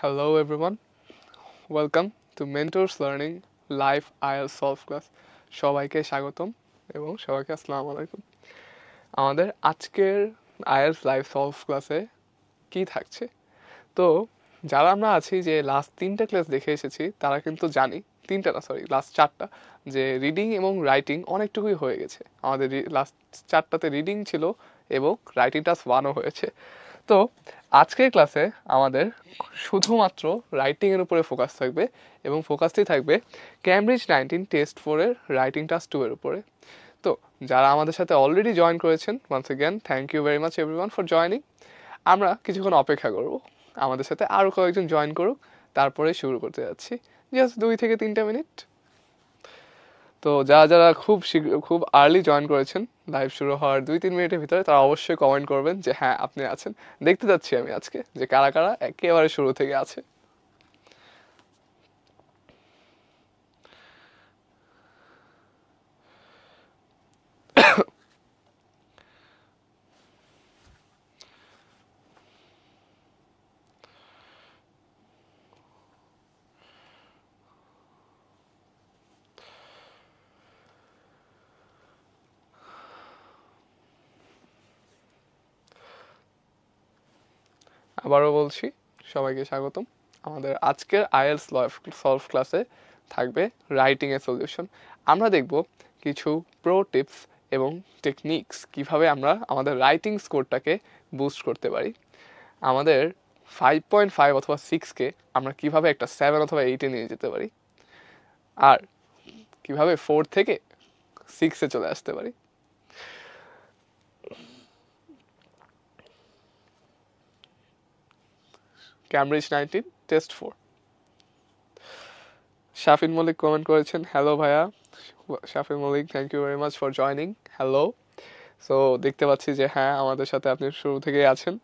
Hello everyone, welcome to Mentors Learning Live IELTS Solve Class. সবাইকে স্বাগতম এবং সবাইকে আসসালামু আলাইকুম। আমাদের আজকের IELTS লাইভ সলভ ক্লাসে কি থাকছে? তো যারা আমরা আছি যে লাস্ট 3টা ক্লাস দেখে এসেছি তারা কিন্তু জানি, লাস্ট 4টা, যে রিডিং এবং রাইটিং অনেকটুকুই হয়ে গেছে। আমাদের লাস্ট 4টাতে রিডিং ছিল এবং রাইটিং টাস্ক 1ও হয়েছে। তো আজকের ক্লাসে আমাদের শুধুমাত্র রাইটিংয়ের উপরে ফোকাস থাকবে এবং ফোকাসটি থাকবে ক্যামব্রিজ 19 টেস্ট 4-এর রাইটিং টাস্ক 2-এর উপরে। তো যারা আমাদের সাথে অলরেডি জয়েন করেছেন, once again thank you very much everyone for joining. আমরা কিছুক্ষণ অপেক্ষা করব, আমাদের সাথে আরও কয়েকজন জয়েন করুক, তারপরে শুরু করতে যাচ্ছি। জাস্ট 2 থেকে 3টা মিনিট। তো যারা খুব আর্লি জয়েন করেছেন লাইভ শুরু হওয়ার 2-3 মিনিটের ভিতরে, তারা অবশ্যই কমেন্ট করবেন যে হ্যাঁ আপনি আছেন। দেখতে যাচ্ছি আমি আজকে যে কারা কারা একেবারে শুরু থেকে আছে। আবারও বলছি, সবাইকে স্বাগতম। আমাদের আজকের আইএলস সলভ ক্লাসে থাকবে রাইটিংয়ের সলিউশন। আমরা দেখব কিছু প্রো টিপস এবং টেকনিক্স কিভাবে আমরা আমাদের রাইটিং স্কোরটাকে বুস্ট করতে পারি। আমাদের 5.5 অথবা 6কে আমরা কিভাবে একটা 7 অথবা 8-এ নিয়ে যেতে পারি, আর কিভাবে 4 থেকে 6-এ চলে আসতে পারি। Cambridge 19 test 4। Shafin Mallick comment করেছেন, হ্যালো ভাইয়া। Shafin Mallick, thank you very much for joining. Hello. So দেখতে পাচ্ছি যে হ্যাঁ আমাদের সাথে আপনি শুরু থেকেই আছেন,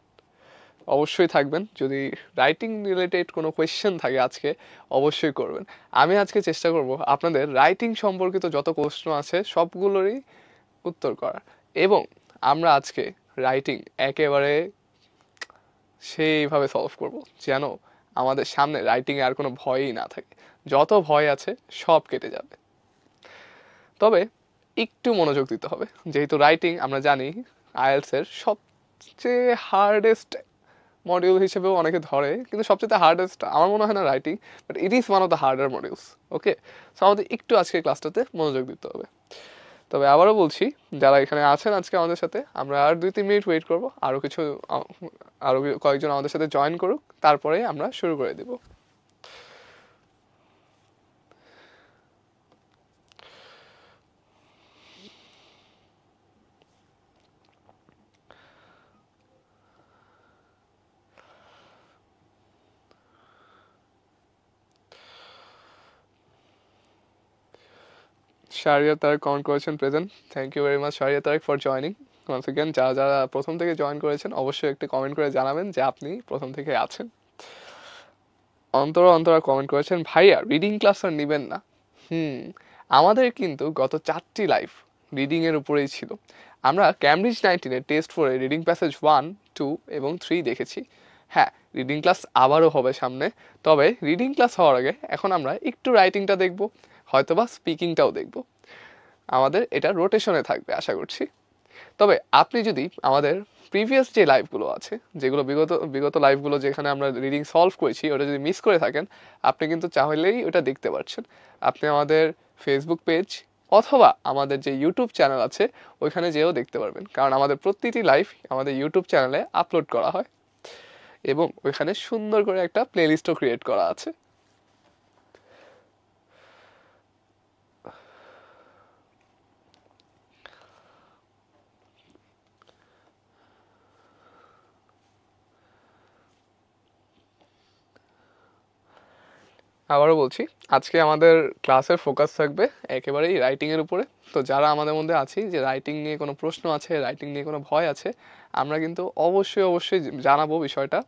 অবশ্যই থাকবেন। যদি রাইটিং রিলেটেড কোনো কোয়েশ্চেন থাকে আজকে অবশ্যই করবেন। আমি আজকে চেষ্টা করব আপনাদের রাইটিং সম্পর্কিত যত প্রশ্ন আছে সবগুলোরই উত্তর করার, এবং আমরা আজকে রাইটিং একেবারে সেইভাবে সলভ করব যেন আমাদের সামনে রাইটিংয়ে আর কোনো ভয়ই না থাকে। যত ভয় আছে সব কেটে যাবে। তবে একটু মনোযোগ দিতে হবে, যেহেতু রাইটিং আমরা জানি আইএলসের সবচেয়ে হার্ডেস্ট মডিউল হিসেবেও অনেকে ধরে, কিন্তু সবচেয়ে হার্ডেস্ট আমার মনে হয় না writing, but it is one of the harder modules. Okay, so আমাদের একটু আজকে ক্লাসটাতে মনোযোগ দিতে হবে। তবে আবারও বলছি, যারা এখানে আছেন আজকে আমাদের সাথে, আমরা আর 2-3 মিনিট ওয়েট করবো, আরও কয়েকজন আমাদের সাথে জয়েন করুক, তারপরে আমরা শুরু করে দেব। শারিয়া তারেক কমেন্ট করেছেন present, thank you very much Sharia Tareq for joining once again. যারা প্রথম থেকে জয়েন করেছেন অবশ্যই একটি কমেন্ট করে জানাবেন যে আপনি প্রথম থেকে আছেন। অন্তরা কমেন্ট করেছেন, ভাইয়া রিডিং ক্লাস আর নেবেন না? আমাদের কিন্তু গত 4টি লাইভ রিডিংয়ের উপরেই ছিল। আমরা ক্যামব্রিজ 19-এর টেস্ট 4-এ রিডিং প্যাসেজ 1, 2 এবং 3 দেখেছি। হ্যাঁ, রিডিং ক্লাস আবারও হবে সামনে। তবে রিডিং ক্লাস হওয়ার আগে এখন আমরা একটু রাইটিংটা দেখব, হয়তোবা স্পিকিংটাও দেখব। আমাদের এটা রোটেশনে থাকবে আশা করছি। তবে আপনি যদি আমাদের প্রিভিয়াস যে লাইভগুলো আছে, যেগুলো বিগত লাইভগুলো যেখানে আমরা রিডিং সলভ করেছি, ওটা যদি মিস করে থাকেন, আপনি কিন্তু চাইলেই ওটা দেখতে পাচ্ছেন। আপনি আমাদের ফেসবুক পেজ অথবা আমাদের যে ইউটিউব চ্যানেল আছে ওইখানে যেও দেখতে পারবেন, কারণ আমাদের প্রতিটি লাইভ আমাদের ইউটিউব চ্যানেলে আপলোড করা হয় এবং ওইখানে সুন্দর করে একটা প্লেলিস্টও ক্রিয়েট করা আছে। আবারও বলছি, আজকে আমাদের ক্লাসের ফোকাস থাকবে একেবারেই রাইটিংয়ের উপরে। তো যারা আমাদের মধ্যে আছি যে রাইটিং নিয়ে কোনো প্রশ্ন আছে, রাইটিং নিয়ে কোনো ভয় আছে, আমরা কিন্তু অবশ্যই জানাবো বিষয়টা।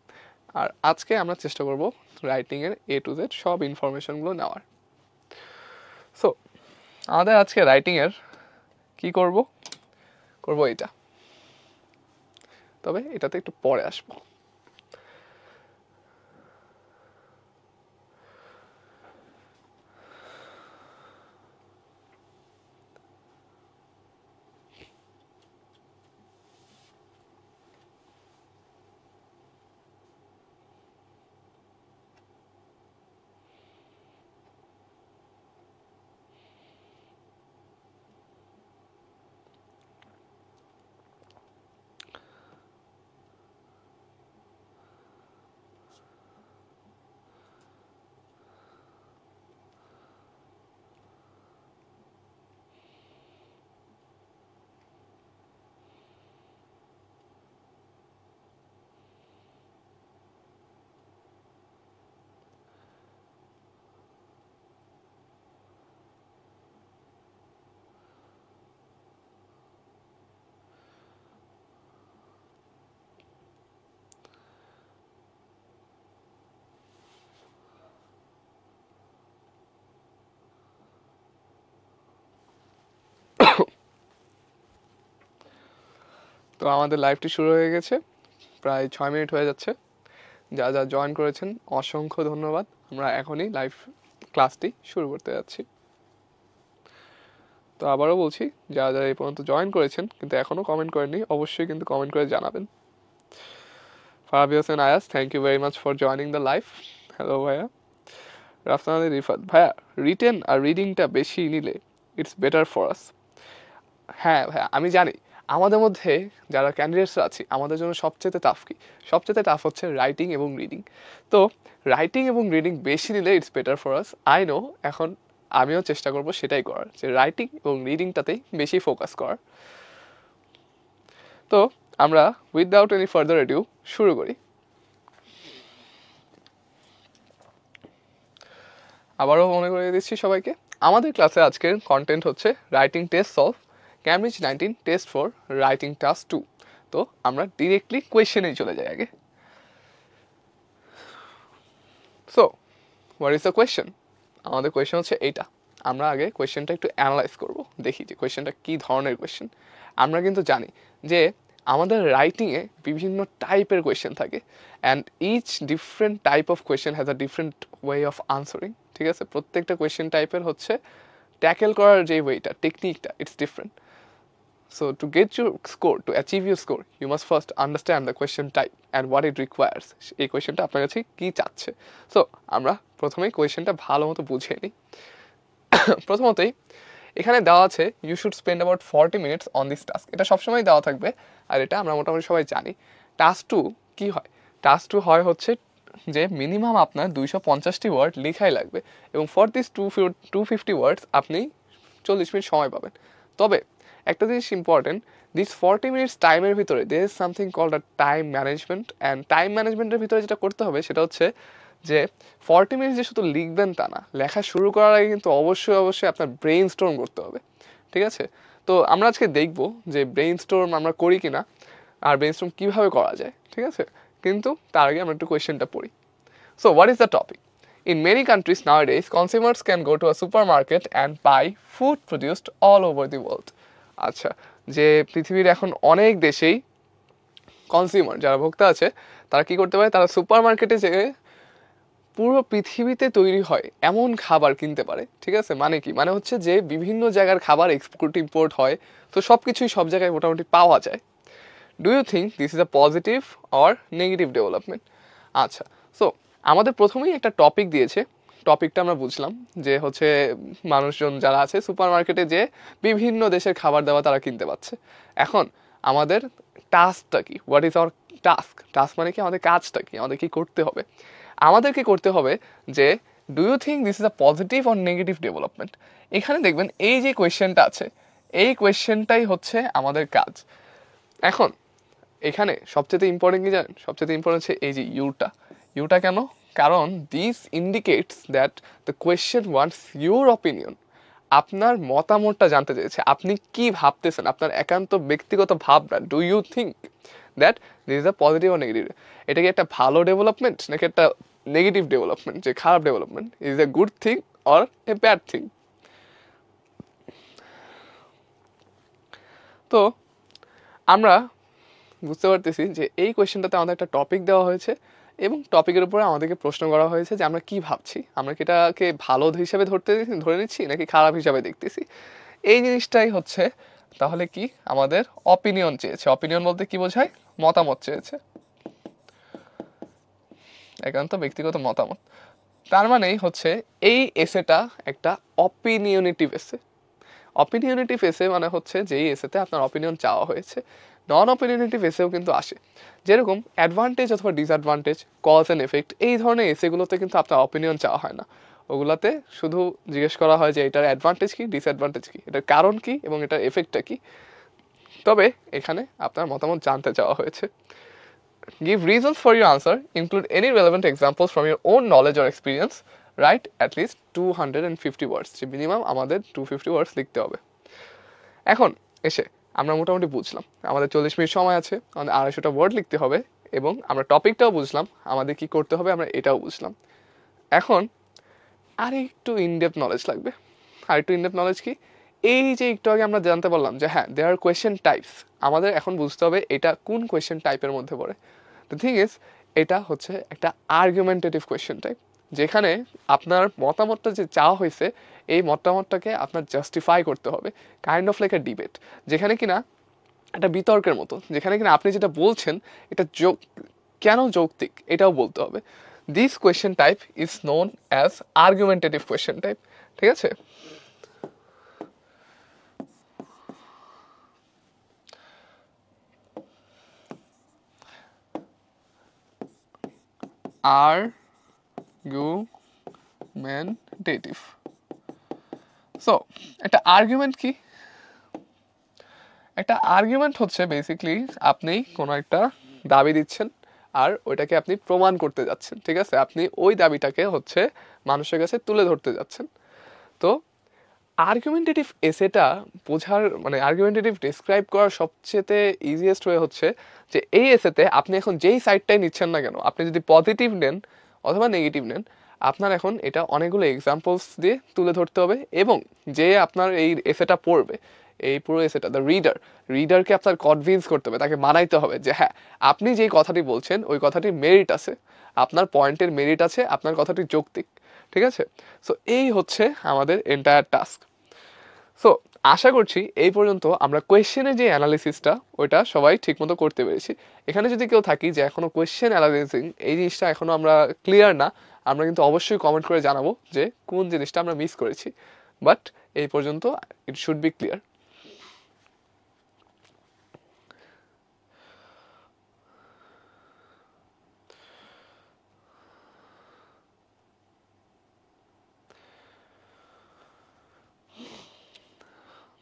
আর আজকে আমরা চেষ্টা করব রাইটিংয়ের A to Z সব ইনফরমেশনগুলো নেওয়ার। সো আমাদের আজকে রাইটিংয়ের কি করব এটা, তবে এটাতে একটু পরে আসবো। তো আমাদের লাইভটি শুরু হয়ে গেছে, প্রায় 6 মিনিট হয়ে যাচ্ছে। যা জয়েন করেছেন অসংখ্য ধন্যবাদ। আমরা এখনই লাইভ ক্লাসটি শুরু করতে যাচ্ছি। তো আবারও বলছি, যারা এই পর্যন্ত জয়েন করেছেন কিন্তু এখনও কমেন্ট করেননি, অবশ্যই কিন্তু কমেন্ট করে জানাবেন। Farabi Hossain Ayas, thank you very much for joining the live. Hello ভাইয়া। রাফসান আলী রিফাত, ভাইয়া রিটেন আর রিডিংটা বেশি নিলে ইটস বেটার ফর আস। হ্যাঁ ভাইয়া, আমি জানি আমাদের মধ্যে যারা ক্যান্ডিডেটসরা আছি আমাদের জন্য সবচেয়ে টাফ কি, সবচেয়ে টাফ হচ্ছে রাইটিং এবং রিডিং। তো রাইটিং এবং রিডিং বেশি নিলে it's better for us. I know, এখন আমিও চেষ্টা করব সেটাই করার, যে রাইটিং এবং রিডিংটাতেই বেশি ফোকাস করার। তো আমরা উইদাউট এনি ফার্দার এডিউ শুরু করি। আবারও মনে করিয়ে দিচ্ছি সবাইকে, আমাদের ক্লাসে আজকের কন্টেন্ট হচ্ছে writing test solve, Cambridge 19 test for writing task 2। তো আমরা ডিরেক্টলি কোয়েশ্চেনেই চলে যাই আগে। So what is the question? আমাদের কোয়েশ্চেন হচ্ছে এইটা। আমরা আগে কোয়েশ্চেনটা একটু অ্যানালাইজ করব, দেখি যে কোয়েশ্চেনটা কী ধরনের কোয়েশ্চেন। আমরা কিন্তু জানি যে আমাদের রাইটিংয়ে বিভিন্ন টাইপের কোয়েশ্চেন থাকে, and each different type of question has a different way of answering. ঠিক আছে, প্রত্যেকটা কোয়েশ্চেন টাইপের হচ্ছে ট্যাকেল করার যে ওয়েটা, টেকনিকটা, it's different. So to get your score, to achieve your score, you must first understand the question type and what it requires. এই কোয়েশ্চেনটা আপনার কাছে কী চাচ্ছে। সো আমরা প্রথমেই কোয়েশ্চেনটা ভালো মতো বুঝে নিই। প্রথমতই এখানে দেওয়া আছে you should spend about 40 minutes on this task. এটা সবসময় দেওয়া থাকবে, আর এটা আমরা মোটামুটি সবাই জানি। টাস্ক 2 কী হয়? টাস্ক 2 হয় হচ্ছে যে মিনিমাম আপনার 250টি ওয়ার্ড লেখাই লাগবে, এবং ফর দিস 250 ওয়ার্ডস আপনি 40 মিনিট সময় পাবেন। তবে একটা জিনিস ইম্পর্টেন্ট, দিস 40 মিনিটস টাইমের ভিতরে there is something called a time management. And time ম্যানেজমেন্টের ভিতরে যেটা করতে হবে সেটা হচ্ছে যে 40 মিনিটস যে শুধু লিখবেন তা না, লেখা শুরু করার আগে কিন্তু অবশ্যই আপনার ব্রেইন স্টর্ম করতে হবে। ঠিক আছে, তো আমরা আজকে দেখব যে ব্রেইন স্টর্ম আমরা করি কিনা আর ব্রেইন স্টর্ম কীভাবে করা যায়। ঠিক আছে, কিন্তু তার আগে আমরা একটু কোয়েশ্চেনটা পড়ি। So what is the topic? In many countries nowadays, consumers can go to a supermarket and buy food produced all over the world. আচ্ছা, যে পৃথিবীর এখন অনেক দেশেই কনজিউমার যারা ভোক্তা আছে তারা কি করতে পারে, তারা সুপার মার্কেটে যেয়ে পুরো পৃথিবীতে তৈরি হয় এমন খাবার কিনতে পারে। ঠিক আছে, মানে কি, মানে হচ্ছে যে বিভিন্ন জায়গার খাবার এক্সপোর্ট ইম্পোর্ট হয়, তো সব কিছুই সব জায়গায় মোটামুটি পাওয়া যায়। Do you think this is a positive or negative development? আচ্ছা, সো আমাদের প্রথমেই একটা টপিক দিয়েছে, টপিকটা আমরা বুঝলাম যে হচ্ছে মানুষজন যারা আছে সুপার মার্কেটে যে বিভিন্ন দেশের খাবার দাবার তারা কিনতে পাচ্ছে। এখন আমাদের টাস্কটা কি, what is our task? Task মানে কি, আমাদের কাজটা কি, আমাদের কি করতে হবে? আমাদেরকে করতে হবে যে do you think this is a positive or negative development. এখানে দেখবেন এই যে কোয়েশ্চেনটা আছে, এই কোয়েশ্চেনটাই হচ্ছে আমাদের কাজ। এখন এখানে সবচেয়ে ইম্পর্টেন্ট কি জানেন? সবচেয়ে ইম্পর্টেন্ট হচ্ছে এই যে ইউটা কেন? কারণ this indicates that the question wants your opinion. আপনার মতামতটা জানতে চেয়েছে, আপনি কি ভাবতেছেন, আপনার একান্ত ব্যক্তিগত ভাবনা। Do you think that this is a positive or negative? এটা কি একটা ভালো ডেভেলপমেন্ট নাকি একটা নেগেটিভ ডেভেলপমেন্ট, যে খারাপ development? Is a good thing or a bad thing? তো আমরা বুঝতে পারতেছি যে এই কোয়েশ্চেনটাতে আমাদের একটা টপিক দেওয়া হয়েছে, এবং টপিকের উপরে আমাদেরকে প্রশ্ন করা হয়েছে যে আমরা কি ভাবছি, আমরা কি এটাকে ভালো হিসাবে ধরে নিচ্ছি নাকি খারাপ হিসাবে দেখতেছি। এই জিনিসটাই হচ্ছে তাহলে কি, আমাদের অপিনিয়ন চেয়েছে। অপিনিয়ন বলতে কি বোঝায়? মতামত চেয়েছে, একান্ত ব্যক্তিগত মতামত। তার মানেই হচ্ছে এই এসেটা একটা অপিনিয়নেটিভ এসে। অপিনিয়নেটিভ এসে মানে হচ্ছে যেই এসেতে আপনার অপিনিয়ন চাওয়া হয়েছে। নন অপিনিয়নেটিভ এসেও কিন্তু আসে, যেরকম অ্যাডভান্টেজ অথবা ডিসঅ্যাডভান্টেজ, কজ অ্যান্ড এফেক্ট, এই ধরনের এসেগুলোতে কিন্তু আপনার অপিনিয়ন চাওয়া হয় না। ওগুলাতে শুধু জিজ্ঞেস করা হয় যে এটার অ্যাডভান্টেজ কী, ডিসঅ্যাডভান্টেজ কী, এটার কারণ কী এবং এটার এফেক্টটা কী। তবে এখানে আপনার মতামত জানতে চাওয়া হয়েছে। Give reasons for your answer, include any relevant examples from your own knowledge or experience, write at least 250 words. যে মিনিমাম আমাদের 250 ওয়ার্ডস লিখতে হবে। এখন এসে আমরা মোটামুটি বুঝলাম আমাদের 40 মিনিট সময় আছে, আমাদের 250টা ওয়ার্ড লিখতে হবে, এবং আমরা টপিকটাও বুঝলাম, আমাদের কি করতে হবে আমরা এটাও বুঝলাম। এখন আর একটু ইনডেপথ নলেজ লাগবে। আর একটু ইনডেপথ নলেজ কি, এই যে একটু আগে আমরা জানতে পারলাম যে হ্যাঁ দেয়ার আর কোয়েশ্চেন টাইপস, আমাদের এখন বুঝতে হবে এটা কোন কোয়েশ্চেন টাইপের মধ্যে পড়ে। দ্য থিং ইজ এটা হচ্ছে একটা আর্গুমেন্টেটিভ কোয়েশ্চেন টাইপ, যেখানে আপনার মতামতটা যে চাওয়া হয়েছে এই মতামতটাকে আপনার জাস্টিফাই করতে হবে, kind of like a debate, যেখানে কিনা একটা বিতর্কের মতো, যেখানে কিনা আপনি যেটা বলছেন এটা কেন যৌক্তিক এটাও বলতে হবে। This question type is known as argumentative question type. ঠিক আছে, আর্গুমেন্টেটিভ। সো একটা আর্গুমেন্ট কি? একটা আর্গুমেন্ট হচ্ছে বেসিকলি আপনি কোনো একটা দাবি দিচ্ছেন আর ওইটাকে আপনি প্রমাণ করতে যাচ্ছেন। ঠিক আছে, আপনি ওই দাবিটাকে হচ্ছে মানুষের কাছে তুলে ধরতে যাচ্ছেন। তো আর্গুমেন্টেটিভ এসেটা বোঝার মানে আর্গুমেন্টেটিভ ডিসক্রাইব করার সবচেয়ে ইজিয়েস্ট ওয়ে হচ্ছে যে এই এসেতে আপনি এখন যেই সাইডটাই নিচ্ছেন না কেন, আপনি যদি পজিটিভ নেন অথবা নেগেটিভ নেন, আপনার এখন এটা অনেকগুলো এক্সাম্পলস দিয়ে তুলে ধরতে হবে, এবং যে আপনার এই এসেটা পড়বে, এই পুরো এসেটা দ্য রিডারকে আপনার কনভিন্স করতে হবে, তাকে মানাইতে হবে যে হ্যাঁ আপনি যেই কথাটি বলছেন ওই কথাটির মেরিট আছে, আপনার পয়েন্টের মেরিট আছে, আপনার কথাটি যৌক্তিক। ঠিক আছে, সো এই হচ্ছে আমাদের এন্টায়ার টাস্ক। সো আশা করছি এই পর্যন্ত আমরা কোয়েশ্চেনের যে অ্যানালিসিসটা ওইটা সবাই ঠিকমতো করতে পেরেছি। এখানে যদি কেউ থাকি যে এখনও কোয়েশ্চেন অ্যানালাইজিং এই জিনিসটা এখনও আমরা ক্লিয়ার না, আমরা কিন্তু অবশ্যই কমেন্ট করে জানাবো যে কোন জিনিসটা আমরা মিস করেছি। বাট এই পর্যন্ত ইট শুড বি ক্লিয়ার।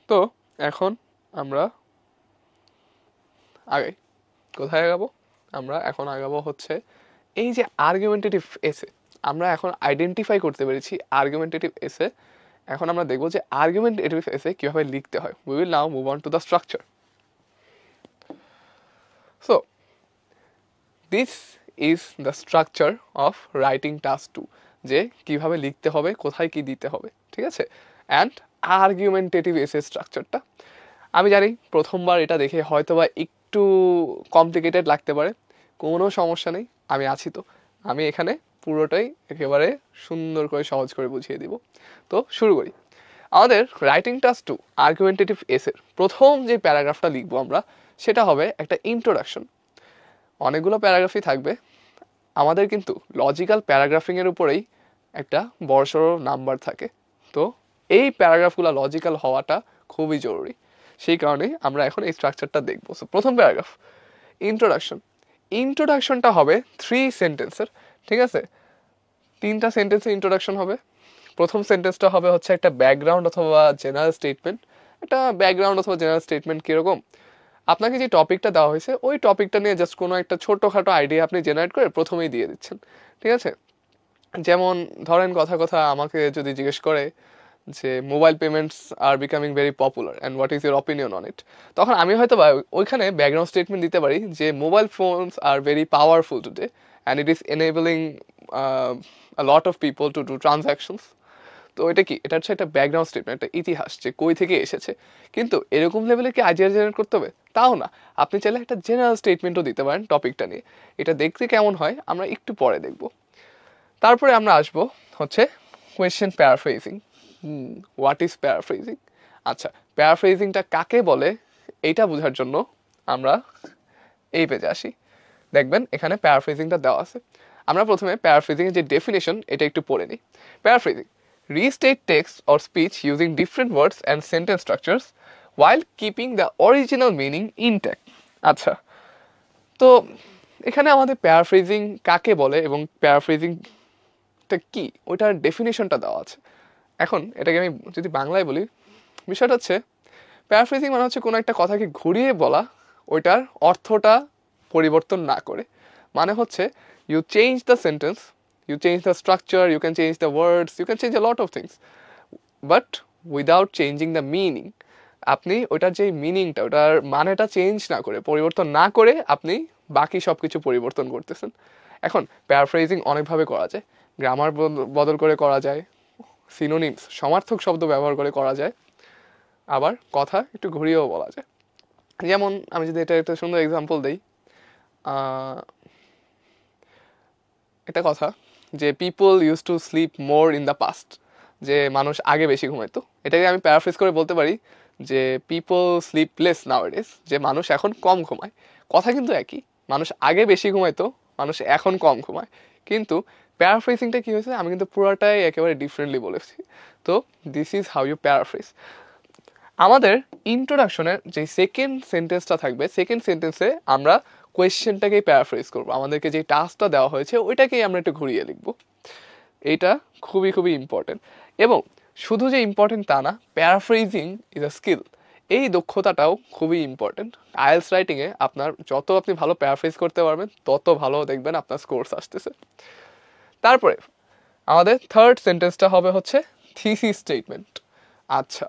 তো এখন আমরা আগে কোথায় আগাবো? আমরা এখন আগাবো হচ্ছে এই যে আর্গুমেন্টেটিভ এসে, আমরা এখন আইডেন্টিফাই করতে পেরেছি আর্গুমেন্টেটিভ এসে। এখন আমরা দেখবো যে আর্গুমেন্টেটিভ এসে কীভাবে লিখতে হয়। We will now move on to the structure. So this is the structure of writing task 2, যে কীভাবে লিখতে হবে, কোথায় কি দিতে হবে। ঠিক আছে, অ্যান্ড আর্গুমেন্টেটিভ এসে স্ট্রাকচারটা আমি জানি প্রথমবার এটা দেখে হয়তোবা একটু কমপ্লিকেটেড লাগতে পারে, কোনো সমস্যা নেই, আমি আছি তো, আমি এখানে পুরোটাই একেবারে সুন্দর করে সহজ করে বুঝিয়ে দিব। তো শুরু করি। আমাদের রাইটিং টাস্ক 2 আর্গুমেন্টেটিভ এসের প্রথম যে প্যারাগ্রাফটা লিখবো আমরা, সেটা হবে একটা ইন্ট্রোডাকশন। অনেকগুলো প্যারাগ্রাফই থাকবে, আমাদের কিন্তু লজিক্যাল প্যারাগ্রাফিংয়ের উপরেই একটা বড়সড় নাম্বার থাকে। তো এই প্যারাগ্রাফগুলো লজিক্যাল হওয়াটা খুবই জরুরি, সেই কারণে আমরা এখন এই স্ট্রাকচারটা দেখবো। সো প্রথম প্যারাগ্রাফ ইন্ট্রোডাকশন। ইন্ট্রোডাকশনটা হবে 3 সেন্টেন্সের। ঠিক আছে, 3টা সেন্টেন্সের ইন্ট্রোডাকশন হবে। প্রথম সেন্টেন্সটা হবে হচ্ছে একটা ব্যাকগ্রাউন্ড অথবা জেনারেল স্টেটমেন্ট। একটা ব্যাকগ্রাউন্ড অথবা জেনারেল স্টেটমেন্ট কীরকম, আপনাকে যে টপিকটা দেওয়া হয়েছে ওই টপিকটা নিয়ে জাস্ট কোনো একটা ছোটোখাটো আইডিয়া আপনি জেনারেট করে প্রথমেই দিয়ে দিচ্ছেন। ঠিক আছে, যেমন ধরেন কথা কথা আমাকে যদি জিজ্ঞেস করে যে mobile payments R becoming very popular and what is your opinion on it, তখন আমি হয়তো বা ওইখানে ব্যাকগ্রাউন্ড স্টেটমেন্ট দিতে পারি যে mobile phones are very powerful today and it is enabling a lot of people to do transactions. তো এটা কি, এটা হচ্ছে একটা ব্যাকগ্রাউন্ড স্টেটমেন্ট, একটা ইতিহাস যে কই থেকে এসেছে। কিন্তু এরকম লেভেলে কি আইডিয়া জেনারেট করতে হবে তাও না, আপনি চাইলে একটা জেনারেল স্টেটমেন্টও দিতে পারেন টপিকটা নিয়ে। এটা দেখতে কেমন হয় আমরা একটু পরে দেখব। তারপরে আমরা আসবো হচ্ছে question paraphrasing. What is paraphrasing? আচ্ছা, প্যারাফ্রেজিংটা কাকে বলে এইটা বোঝার জন্য আমরা এই পেজে আসি। দেখবেন এখানে প্যারাফ্রেজিংটা দেওয়া আছে। আমরা প্রথমে প্যারাফ্রেজিংয়ের যে ডেফিনেশন এটা একটু পড়ে নিই। Paraphrasing: restate text or speech using different words and sentence structures while keeping the original meaning intact. আচ্ছা, তো এখানে আমাদের প্যারাফ্রেজিং কাকে বলে এবং প্যারাফ্রেজিংটা কি ওইটার ডেফিনেশনটা দেওয়া আছে। এখন এটাকে আমি যদি বাংলায় বলি, বিষয়টা হচ্ছে প্যারাফ্রেজিং মানে হচ্ছে কোনো একটা কথাকে ঘুরিয়ে বলা, ওইটার অর্থটা পরিবর্তন না করে। মানে হচ্ছে you change the sentence, you change the structure, you can change the words, you can change a lot of things, but without changing the meaning. আপনি ওটার যে মিনিংটা, ওটার মানেটা চেঞ্জ না করে, পরিবর্তন না করে আপনি বাকি সব কিছু পরিবর্তন করতেছেন। এখন প্যারাফ্রেজিং অনেকভাবে করা যায়, গ্রামার বদল করে করা যায়, সিনোনিমস সমার্থক শব্দ ব্যবহার করে করা যায়, আবার কথা একটু ঘুরিয়েও বলা যায়। যেমন আমি যদি এটা একটা সুন্দর এক্সাম্পল দিই, একটা কথা যে people use to sleep more in the past, যে মানুষ আগে বেশি ঘুমাইতো। এটাকে আমি প্যারাফ্রেজ করে বলতে পারি যে পিপল স্লিপ লেস নাওয়াডেজ, যে মানুষ এখন কম ঘুমায়। কথা কিন্তু একই, মানুষ আগে বেশি ঘুমাইতো, মানুষ এখন কম ঘুমায়। কিন্তু প্যারাফ্রেজিংটা কি হয়েছে, আমি কিন্তু পুরোটাই একেবারে ডিফারেন্টলি বলেছি। তো this is how you paraphrase. আমাদের ইন্ট্রোডাকশনের যে সেকেন্ড সেন্টেন্সটা থাকবে, সেকেন্ড সেন্টেন্সে আমরা কোয়েশ্চেনটাকেই প্যারাফ্রেজ করবো। আমাদেরকে যে টাস্কটা দেওয়া হয়েছে ওইটাকেই আমরা একটু ঘুরিয়ে লিখবো। এইটা খুবই খুবই ইম্পর্টেন্ট। এবং শুধু যে ইম্পর্টেন্ট তা না, প্যারাফ্রেজিং ইজ আ স্কিল, এই দক্ষতাটাও খুবই ইম্পর্টেন্ট। আইএলস রাইটিংয়ে আপনার যত আপনি ভালো প্যারাফ্রেজ করতে পারবেন তত ভালো দেখবেন আপনার স্কোরস আসতেছে। তারপরে আমাদের থার্ড সেন্টেন্সটা হবে হচ্ছে থিসিস স্টেটমেন্ট। আচ্ছা,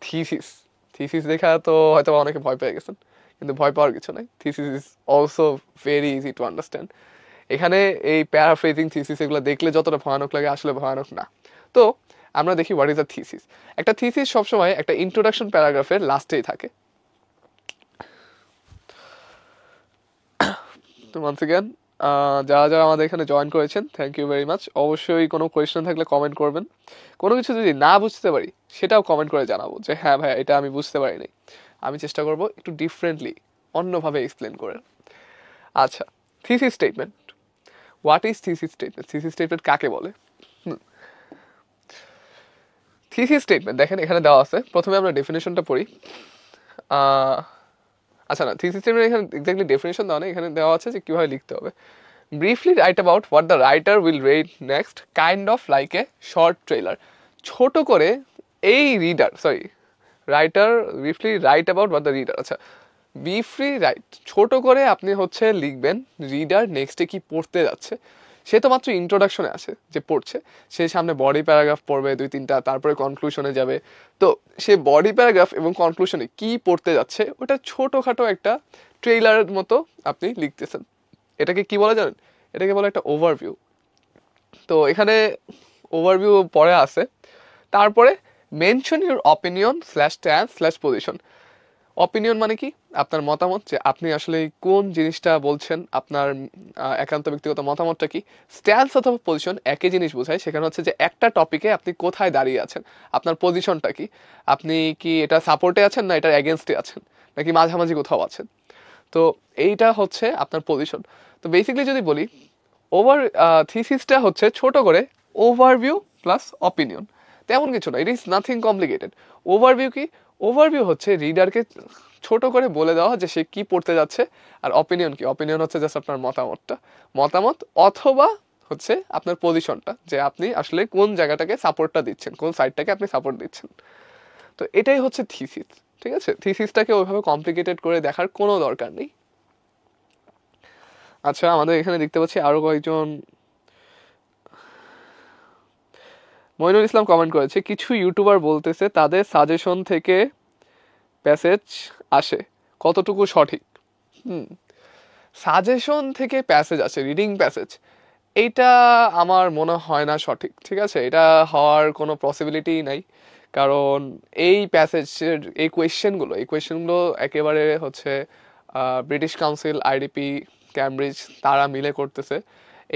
থিসিস থিসিস দেখা তো হয়তো অনেকে ভয় পেয়ে গেছেন, কিন্তু ভয় পাওয়ার কিছু নাই। Thesis is also very easy to understand. এখানে এই প্যারাফ্রেজিং থিসিস এগুলো দেখলে যতটা ভয়ানক লাগে আসলে ভয়ানক না। তো আমরা দেখি হোয়াট ইজ আ থিসিস। একটা থিসিস সবসময় একটা ইন্ট্রোডাকশন প্যারাগ্রাফের লাস্টেই থাকে। তো ওয়ান্স এগেন যারা যারা আমাদের এখানে জয়েন করেছেন থ্যাংক ইউ ভেরি মাচ। অবশ্যই কোনো কোয়েশ্চেন থাকলে কমেন্ট করবেন। কোনো কিছু যদি না বুঝতে পারি সেটাও কমেন্ট করে জানাবো যে হ্যাঁ ভাই এটা আমি বুঝতে পারিনি। আমি চেষ্টা করব একটু ডিফারেন্টলি অন্যভাবে এক্সপ্লেন করে। আচ্ছা, thesis statement. What is thesis statement? Thesis statement কাকে বলে? থিসিস স্টেটমেন্ট দেখেন এখানে দেওয়া আছে। প্রথমে আমরা ডেফিনেশনটা পড়ি। আচ্ছা না, থিসিস স্টেটমেন্ট এখানে এক্স্যাক্টলি ডেফিনেশন দেওয়া নেই, এখানে দেওয়া আছে যে কীভাবে লিখতে হবে। Briefly right about what the writer will read next, kind of like a short trailer. ছোট করে এই reader, sorry writer briefly right about what the reader, আচ্ছা ব্রিফলি রাইট, ছোট করে আপনি হচ্ছে লিখবেন রিডার নেক্সটে কি পড়তে যাচ্ছে। সে তো মাত্র ইন্ট্রোডাকশনে আসে যে পড়ছে, সে সামনে বডি প্যারাগ্রাফ পড়বে 2-3টা, তারপরে কনক্লুশনে যাবে। তো সে বডি প্যারাগ্রাফ এবং কনক্লুশনে কি পড়তে যাচ্ছে ওটা ছোটোখাটো একটা ট্রেলারের মতো আপনি লিখতেছেন। এটাকে কি বলে জানেন? এটাকে বলে একটা ওভারভিউ। তো এখানে ওভারভিউ পরে আছে, তারপরে mention your opinion slash stance slash position. Opinion মানে কি? আপনার মতামত, যে আপনি আসলে কোন জিনিসটা বলছেন, আপনার একান্ত ব্যক্তিগত মতামতটা কি। স্ট্যান্স অথবা পজিশন একই জিনিস বোঝায়, সেখানে হচ্ছে যে একটা টপিকে আপনি কোথায় দাঁড়িয়ে আছেন, আপনার পজিশনটা কি, আপনি কি এটা সাপোর্টে আছেন না এটার এগেনস্টে আছেন, নাকি মাঝামাঝি কোথাও আছেন। তো এইটা হচ্ছে আপনার পজিশন। তো বেসিক্যালি যদি বলি থিসিসটা হচ্ছে ছোট করে ওভারভিউ প্লাস অপিনিয়ন, তেমন কিছু না, it is nothing complicated. Overview কি? ওভারভিউ হচ্ছে রিডারকে ছোট করে বলে দেওয়া যে সে কি পড়তে যাচ্ছে। আর অপিনিয়ন কি? অপিনিয়ন হচ্ছে জাস্ট আপনার মতামত অথবা হচ্ছে আপনার পজিশনটা, যে আপনি আসলে কোন জায়গাটাকে সাপোর্টটা দিচ্ছেন, কোন সাইডটাকে আপনি সাপোর্ট দিচ্ছেন। তো এটাই হচ্ছে থিসিস। ঠিক আছে, থিসিসটাকে ওইভাবে কমপ্লিকেটেড করে দেখার কোনো দরকার নেই। আচ্ছা, আমাদের এখানে দেখতে পাচ্ছি আরো কয়েকজন। মইনুল ইসলাম কমেন্ট করেছে, কিছু ইউটিউবার বলতেছে তাদের সাজেশন থেকে প্যাসেজ আসে, কতটুকু সঠিক? সাজেশন থেকে প্যাসেজ আসে, রিডিং প্যাসেজ, এইটা আমার মনে হয় না সঠিক। ঠিক আছে, এটা হওয়ার কোনো পসিবিলিটি নাই। কারণ এই প্যাসেজের এই কোয়েশ্চেনগুলো একেবারে হচ্ছে ব্রিটিশ কাউন্সিল, আইডিপি, ক্যামব্রিজ তারা মিলে করতেছে।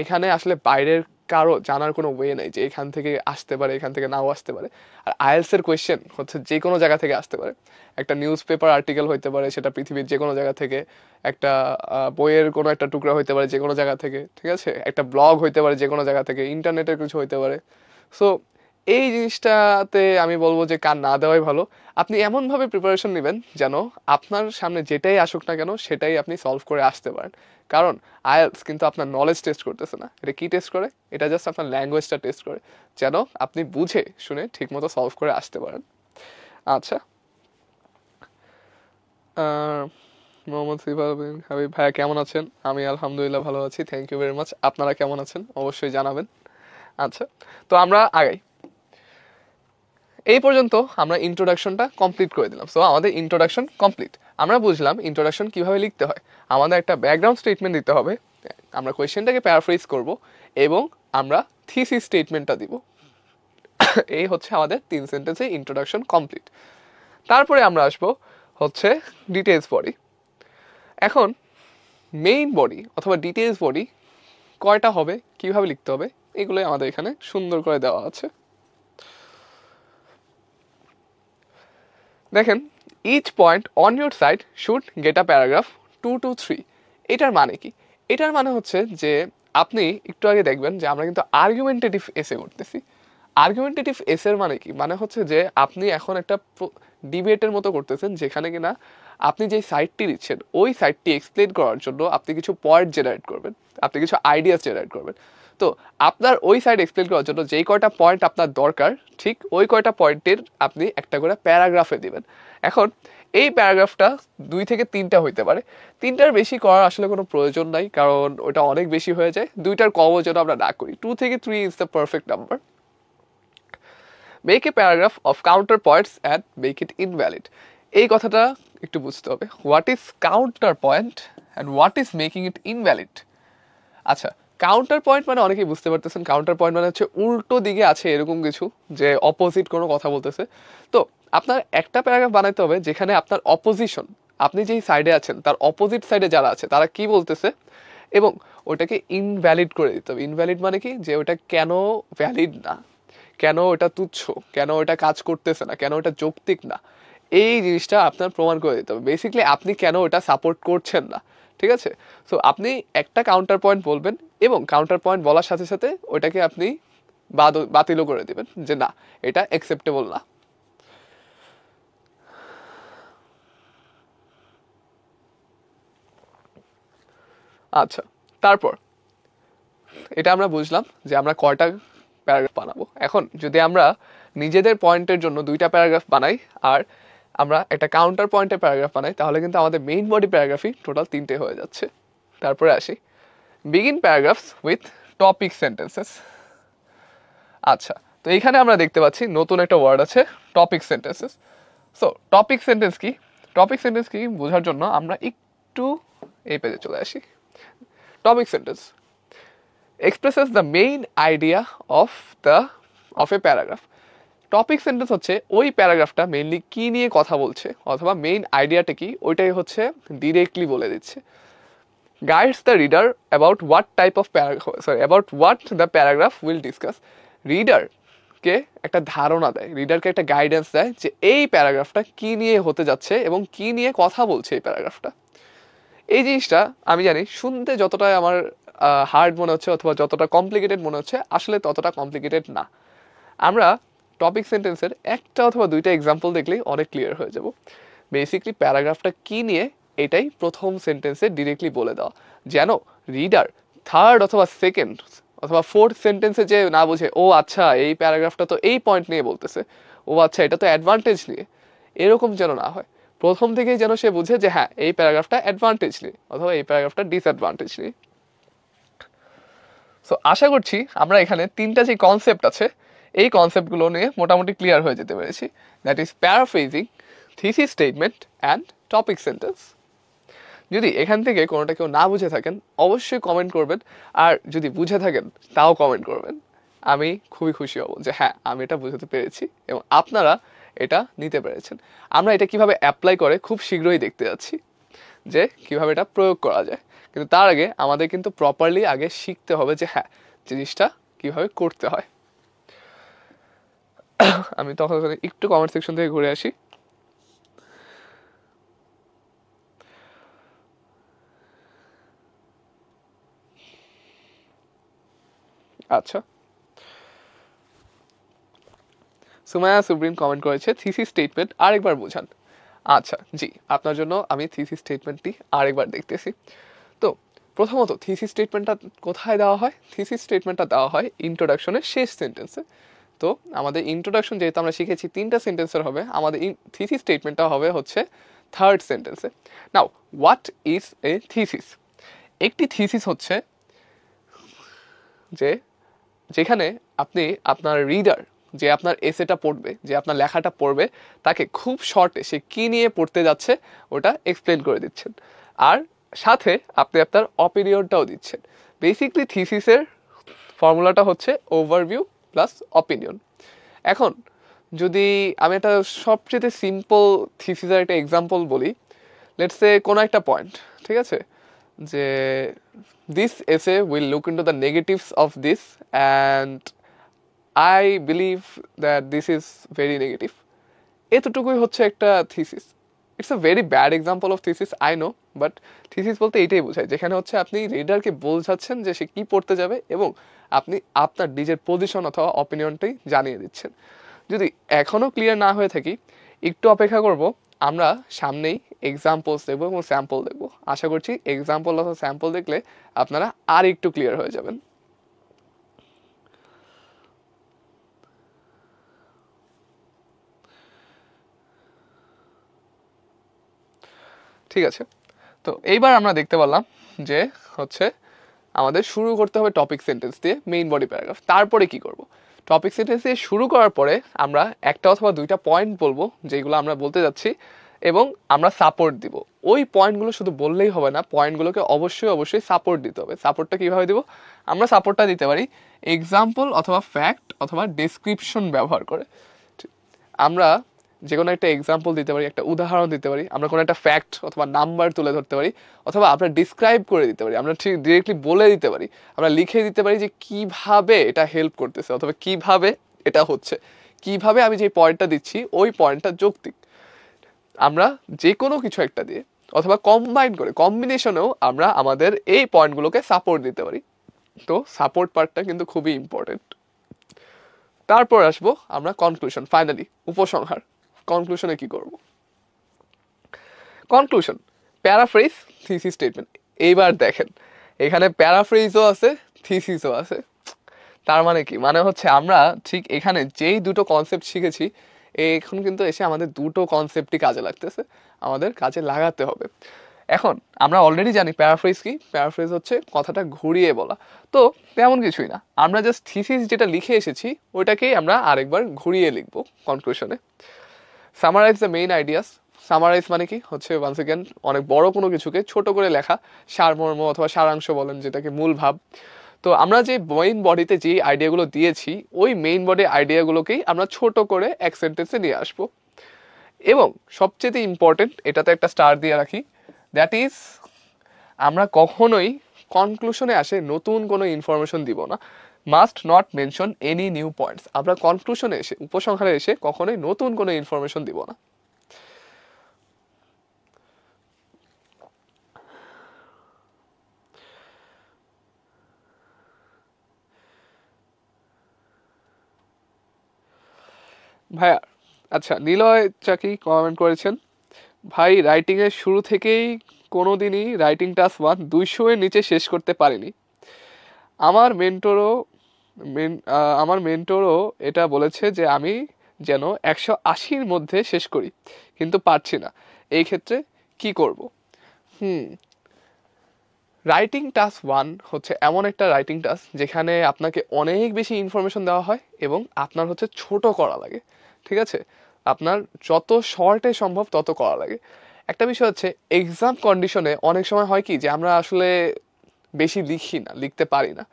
এখানে আসলে বাইরের কারো জানার কোনো ওয়ে নেই যে এখান থেকে আসতে পারে, এখান থেকে নাও আসতে পারে। আর আইএলসের কোয়েশ্চেন হচ্ছে যে কোনো জায়গা থেকে আসতে পারে। একটা নিউজ পেপার আর্টিকেল হইতে পারে, সেটা পৃথিবীর যে কোনো জায়গা থেকে। একটা বইয়ের কোনো একটা টুকরা হইতে পারে যে কোনো জায়গা থেকে। ঠিক আছে, একটা ব্লগ হইতে পারে যে কোনো জায়গা থেকে, ইন্টারনেটের কিছু হইতে পারে। সো এই জিনিসটাতে আমি বলবো যে কান না দেওয়াই ভালো। আপনি এমনভাবে প্রিপারেশন নেবেন যেন আপনার সামনে যেটাই আসুক না কেন সেটাই আপনি সলভ করে আসতে পারেন। কারণ আইএলস কিন্তু আপনার নলেজ টেস্ট করতেছে না, এটা কি টেস্ট করে? এটা জাস্ট আপনার ল্যাঙ্গুয়েজটা টেস্ট করে, যেন আপনি বুঝে শুনে ঠিকমতো সলভ করে আসতে পারেন। আচ্ছা, মোহাম্মদ সিফাউদ্দিন হাবিব ভাইয়া কেমন আছেন? আমি আলহামদুলিল্লাহ ভালো আছি, থ্যাংক ইউ ভেরি মাচ। আপনারা কেমন আছেন অবশ্যই জানাবেন। আচ্ছা, তো আমরা আগাই। এই পর্যন্ত আমরা ইন্ট্রোডাকশনটা কমপ্লিট করে দিলাম। সো আমাদের ইন্ট্রোডাকশন কমপ্লিট। আমরা বুঝলাম ইন্ট্রোডাকশন কিভাবে লিখতে হয়। আমাদের একটা ব্যাকগ্রাউন্ড স্টেটমেন্ট দিতে হবে, আমরা কোয়েশ্চেনটাকে প্যারাফ্রেজ করব এবং আমরা থিসিস স্টেটমেন্টটা দিব। এই হচ্ছে আমাদের 3 সেন্টেন্সে ইন্ট্রোডাকশন কমপ্লিট। তারপরে আমরা আসবো হচ্ছে ডিটেলস বডি। এখন মেইন বডি অথবা ডিটেলস বডি কয়টা হবে, কিভাবে লিখতে হবে, এগুলোই আমাদের এখানে সুন্দর করে দেওয়া আছে। দেখেন, each point on your side should get a paragraph 2 to 3। এটার মানে কি? এটার মানে হচ্ছে যে আপনি একটু আগে দেখবেন যে আমরা কিন্তু আর্গুমেন্টেটিভ এসে করতেছি। আর্গুমেন্টেটিভ এসের মানে কি? মানে হচ্ছে যে আপনি এখন একটা ডিবেটের মতো করতেছেন, যেখানে কিনা আপনি যে সাইডটি দিচ্ছেন ওই সাইডটি এক্সপ্লেন করার জন্য আপনি কিছু পয়েন্ট জেনারেট করবেন, আপনি কিছু আইডিয়াস জেনারেট করবেন। তো আপনার ওই সাইড এক্সপ্লেন করার জন্য যেই কয়টা পয়েন্ট আপনার দরকার, ঠিক ওই কয়টা পয়েন্টের আপনি একটা করে প্যারাগ্রাফে দিবেন। এখন এই প্যারাগ্রাফটা 2 থেকে 3টা হইতে পারে, 3টার বেশি করার আসলে কোনো প্রয়োজন নাই, কারণ ওটা অনেক বেশি হয়ে যায়। 2টার কমও যেন আমরা না করি, 2 থেকে 3 is the perfect number. Make a paragraph of counter points and make it invalid. এই কথাটা একটু বুঝতে হবে, what is counter point and what is making it invalid. আচ্ছা, কাউন্টার পয়েন্ট মানে অনেকেই বুঝতে পারতেছেন, কাউন্টার পয়েন্ট মানে হচ্ছে উল্টো দিকে আছে এরকম কিছু, যে অপোজিট কোনো কথা বলতেছে। তো আপনার একটা প্যারাগ্রাফ বানাইতে হবে যেখানে আপনার অপোজিশন, আপনি যেই সাইডে আছেন তার অপোজিট সাইডে যারা আছে তারা কি বলতেছে, এবং ওটাকে ইনভ্যালিড করে দিতে হবে। ইনভ্যালিড মানে কি? যে ওটা কেন ভ্যালিড না, কেন ওটা তুচ্ছ, কেন ওটা কাজ করতেছে না, কেন ওটা যৌক্তিক না, এই জিনিসটা আপনার প্রমাণ করে দিতে হবে। বেসিক্যালি আপনি কেন ওটা সাপোর্ট করছেন না, ঠিক আছে? সো আপনি একটা কাউন্টার পয়েন্ট বলবেন এবং কাউন্টার পয়েন্ট বলার সাথে সাথে ওইটাকে আপনি বাতিলও করে দিবেন যে না, এটা অ্যাকসেপ্টেবল না। আচ্ছা, তারপর এটা আমরা বুঝলাম যে আমরা কয়টা প্যারাগ্রাফ বানাবো। এখন যদি আমরা নিজেদের পয়েন্টের জন্য 2টা প্যারাগ্রাফ বানাই আর আমরা একটা কাউন্টার পয়েন্টের প্যারাগ্রাফ বানাই, তাহলে কিন্তু আমাদের মেইন বডি প্যারাগ্রাফই টোটাল 3টে হয়ে যাচ্ছে। তারপরে আসি begin paragraphs with topic sentences. আচ্ছা, তো এইখানে আমরা দেখতে পাচ্ছি নতুন একটা ওয়ার্ড আছে, topic sentences. So topic sentence কি? টপিক সেন্টেন্স কি বোঝার জন্য আমরা একটু এই পেজে চলে আসি। Topic sentence expresses the main idea of a paragraph. Topic sentence হচ্ছে ওই প্যারাগ্রাফটা মেইনলি কি নিয়ে কথা বলছে অথবা মেইন আইডিয়াটা কি, ওইটাই হচ্ছে ডিরেক্টলি বলে দিচ্ছে। Guides the reader about what type of about what the paragraph will discuss. রিডারকে একটা ধারণা দেয়, রিডারকে একটা গাইডেন্স দেয় যে এই প্যারাগ্রাফটা কি নিয়ে হতে যাচ্ছে এবং কি নিয়ে কথা বলছে এই প্যারাগ্রাফটা। এই জিনিসটা আমি জানি শুনতে যতটা আমার হার্ড মনে হচ্ছে অথবা যতটা কমপ্লিকেটেড মনে হচ্ছে, আসলে ততটা কমপ্লিকেটেড না। আমরা টপিক সেন্টেন্সের একটা অথবা 2টা এক্সাম্পল দেখলেই অনেক ক্লিয়ার হয়ে যাব। বেসিকলি প্যারাগ্রাফটা কি নিয়ে এটাই প্রথম সেন্টেন্সে ডিরেক্টলি বলে দেওয়া, যেন রিডার থার্ড অথবা সেকেন্ড অথবা ফোর্থ সেন্টেন্সে যে না বুঝে ও আচ্ছা এই প্যারাগ্রাফটা তো এই পয়েন্ট নিয়ে বলতেছে, ও আচ্ছা এটা তো অ্যাডভান্টেজ নিয়ে, এরকম যেন না হয়। প্রথম থেকেই যেন সে বুঝে যে হ্যাঁ এই প্যারাগ্রাফটা অ্যাডভান্টেজ নিয়ে অথবা এই প্যারাগ্রাফটা ডিসঅ্যাডভান্টেজ নিয়ে। সো আশা করছি আমরা এখানে 3টা যে কনসেপ্ট আছে এই কনসেপ্টগুলো নিয়ে মোটামুটি ক্লিয়ার হয়ে যেতে পেরেছি। That is paraphrasing, thesis statement and topic sentence. যদি এখান থেকে কোনোটা কেউ না বুঝে থাকেন অবশ্যই কমেন্ট করবেন, আর যদি বুঝে থাকেন তাও কমেন্ট করবেন। আমি খুবই খুশি হব যে হ্যাঁ আমি এটা বুঝতে পেরেছি এবং আপনারা এটা নিতে পেরেছেন। আমরা এটা কিভাবে অ্যাপ্লাই করে খুব শীঘ্রই দেখতে যাচ্ছি যে কিভাবে এটা প্রয়োগ করা যায়, কিন্তু তার আগে আমাদের কিন্তু প্রপারলি আগে শিখতে হবে যে হ্যাঁ জিনিসটা কিভাবে করতে হয়। আমি তখন একটু কমেন্ট সেকশন থেকে ঘুরে আসি। আচ্ছা, সুমায়া সুব্রিন কমেন্ট করেছে থিসিস স্টেটমেন্ট আরেকবার বোঝান। আচ্ছা জি, আপনার জন্য আমি থিসিস স্টেটমেন্টটি আরেকবার দেখতেছি। তো প্রথমত থিসিস স্টেটমেন্টটা কোথায় দেওয়া হয়? থিসিস স্টেটমেন্টটা দেওয়া হয় ইন্ট্রোডাকশনের শেষ সেন্টেন্সে। তো আমাদের ইন্ট্রোডাকশন যেহেতু আমরা শিখেছি 3টা সেন্টেন্সের হবে, আমাদের থিসিস স্টেটমেন্টটা হবে হচ্ছে থার্ড সেন্টেন্সে। Now what is a thesis? একটি থিসিস হচ্ছে যে যেখানে আপনি আপনার রিডার, যে আপনার এসেটা পড়বে, যে আপনার লেখাটা পড়বে, তাকে খুব শর্টে সে কী নিয়ে পড়তে যাচ্ছে ওটা এক্সপ্লেন করে দিচ্ছেন, আর সাথে আপনি আপনার অপিনিয়নটাও দিচ্ছেন। বেসিকলি থিসিসের ফর্মুলাটা হচ্ছে ওভারভিউ প্লাস অপিনিয়ন। এখন যদি আমি একটা সবচেয়ে সিম্পল থিসিসের একটা এক্সাম্পল বলি, লেটস সে কোনো একটা পয়েন্ট, ঠিক আছে, যে দিস এসে will look into the negatives of this and I believe that this is very negative. এতটুকুই হচ্ছে একটা thesis. It's a very bad example of thesis, I know, but thesis বলতে এইটাই বোঝায় যেখানে হচ্ছে আপনি রিডারকে বোঝাচ্ছেন যে সে কী পড়তে যাবে এবং আপনি আপনার নিজের পজিশন অথবা অপিনিয়নটাই জানিয়ে দিচ্ছেন। যদি এখনও ক্লিয়ার না হয়ে থাকি, একটু অপেক্ষা করব, আমরা সামনেই এক্সাম্পলস দেখবো এবং স্যাম্পল দেখবো। আশা করছি এক্সাম্পল অথবা স্যাম্পল দেখলে আপনারা আর একটু ক্লিয়ার হয়ে যাবেন। ঠিক আছে, তো এইবার আমরা দেখতে পারলাম যে হচ্ছে আমাদের শুরু করতে হবে টপিক সেন্টেন্স দিয়ে, মেইন বডি প্যারাগ্রাফ। তারপরে কি করব? টপিক সেন্টেন্স দিয়ে শুরু করার পরে আমরা একটা অথবা দুইটা পয়েন্ট বলবো যেগুলো আমরা বলতে যাচ্ছি এবং আমরা সাপোর্ট দিব। ওই পয়েন্টগুলো শুধু বললেই হবে না, পয়েন্টগুলোকে অবশ্যই সাপোর্ট দিতে হবে। সাপোর্টটা কীভাবে দিব? আমরা সাপোর্টটা দিতে পারি এক্সাম্পল অথবা ফ্যাক্ট অথবা ডেসক্রিপশন ব্যবহার করে। আমরা যে কোনো একটা এক্সাম্পল দিতে পারি, একটা উদাহরণ দিতে পারি, আমরা কোনো একটা ফ্যাক্ট অথবা নাম্বার তুলে ধরতে পারি, অথবা আমরা ডিসক্রাইব করে দিতে পারি, আমরা ঠিক ডিরেক্টলি বলে দিতে পারি, আমরা লিখে দিতে পারি যে কিভাবে এটা হেল্প করতেছে অথবা কিভাবে এটা হচ্ছে, কিভাবে আমি যে পয়েন্টটা দিচ্ছি ওই পয়েন্টটা যৌক্তিক। আমরা যে কোনো কিছু একটা দিয়ে অথবা কম্বাইন করে, কম্বিনেশনেও আমরা আমাদের এই পয়েন্টগুলোকে সাপোর্ট দিতে পারি। তো সাপোর্ট পার্টটা কিন্তু খুবই ইম্পর্টেন্ট। তারপর আসবো আমরা কনক্লুশন, ফাইনালি উপসংহার। কনক্লুশনে কি করব? Conclusion, paraphrase, thesis statement. এইবার দেখেন, এখানে প্যারাফ্রেজও আছে, থিসিসও আছে। তার মানে কি? মানে হচ্ছে আমরা ঠিক এখানে যেই দুটো কনসেপ্ট শিখেছি, এখন কিন্তু এসে আমাদের দুটো কনসেপ্টই কাজে লাগতেছে, আমাদের কাজে লাগাতে হবে। এখন আমরা অলরেডি জানি প্যারাফ্রেজ কি। প্যারাফ্রেজ হচ্ছে কথাটা ঘুরিয়ে বলা। তো তেমন কিছুই না, আমরা জাস্ট থিসিস যেটা লিখে এসেছি ওইটাকেই আমরা আরেকবার ঘুরিয়ে লিখবো কনক্লুশনে। Summarize the main ideas. Summarize মানে কি? হচ্ছে ওয়ান্স এগেন অনেক বড় কোনো কিছুকে ছোট করে লেখা, সারমর্ম অথবা সারাংশ বলেন, যেটাকে মূল ভাব। তো আমরা যে মেইন বডিতে যে আইডিয়াগুলো দিয়েছি ওই মেইন বডি আইডিয়াগুলোকেই আমরা ছোট করে এক সেন্টেন্সে নিয়ে আসবো। এবং সবচেয়ে ইম্পর্টেন্ট, এটাতে একটা স্টার দিয়ে রাখি, দ্যাট ইজ আমরা কখনোই কনক্লুশনে আসে নতুন কোনো ইনফরমেশন দিব না। Must not mention any new points. আমরা কনক্লুশনে এসে, উপসংহারে এসে কখনোই নতুন কোনো ইনফরমেশন দিব না। ভাইয়া, আচ্ছা, নিলয় চাকি কমেন্ট করেছেন, ভাই রাইটিংয়ের শুরু থেকেই কোনো দিনই রাইটিং টাস্ক 1 200-এর নিচে শেষ করতে পারিনি। আমার মেন্টরও এটা বলেছে যে আমি যেন 180-র মধ্যে শেষ করি, কিন্তু পারছি না। এই ক্ষেত্রে কি করব? রাইটিং টাস্ক 1 হচ্ছে এমন একটা রাইটিং টাস্ক যেখানে আপনাকে অনেক বেশি ইনফরমেশন দেওয়া হয় এবং আপনার হচ্ছে ছোট করা লাগে। ঠিক আছে, আপনার যত শর্টে সম্ভব তত করা লাগে। একটা বিষয় হচ্ছে এক্সাম কন্ডিশনে অনেক সময় হয় কি যে আমরা আসলে বেশি লিখি না, লিখতে পারি না।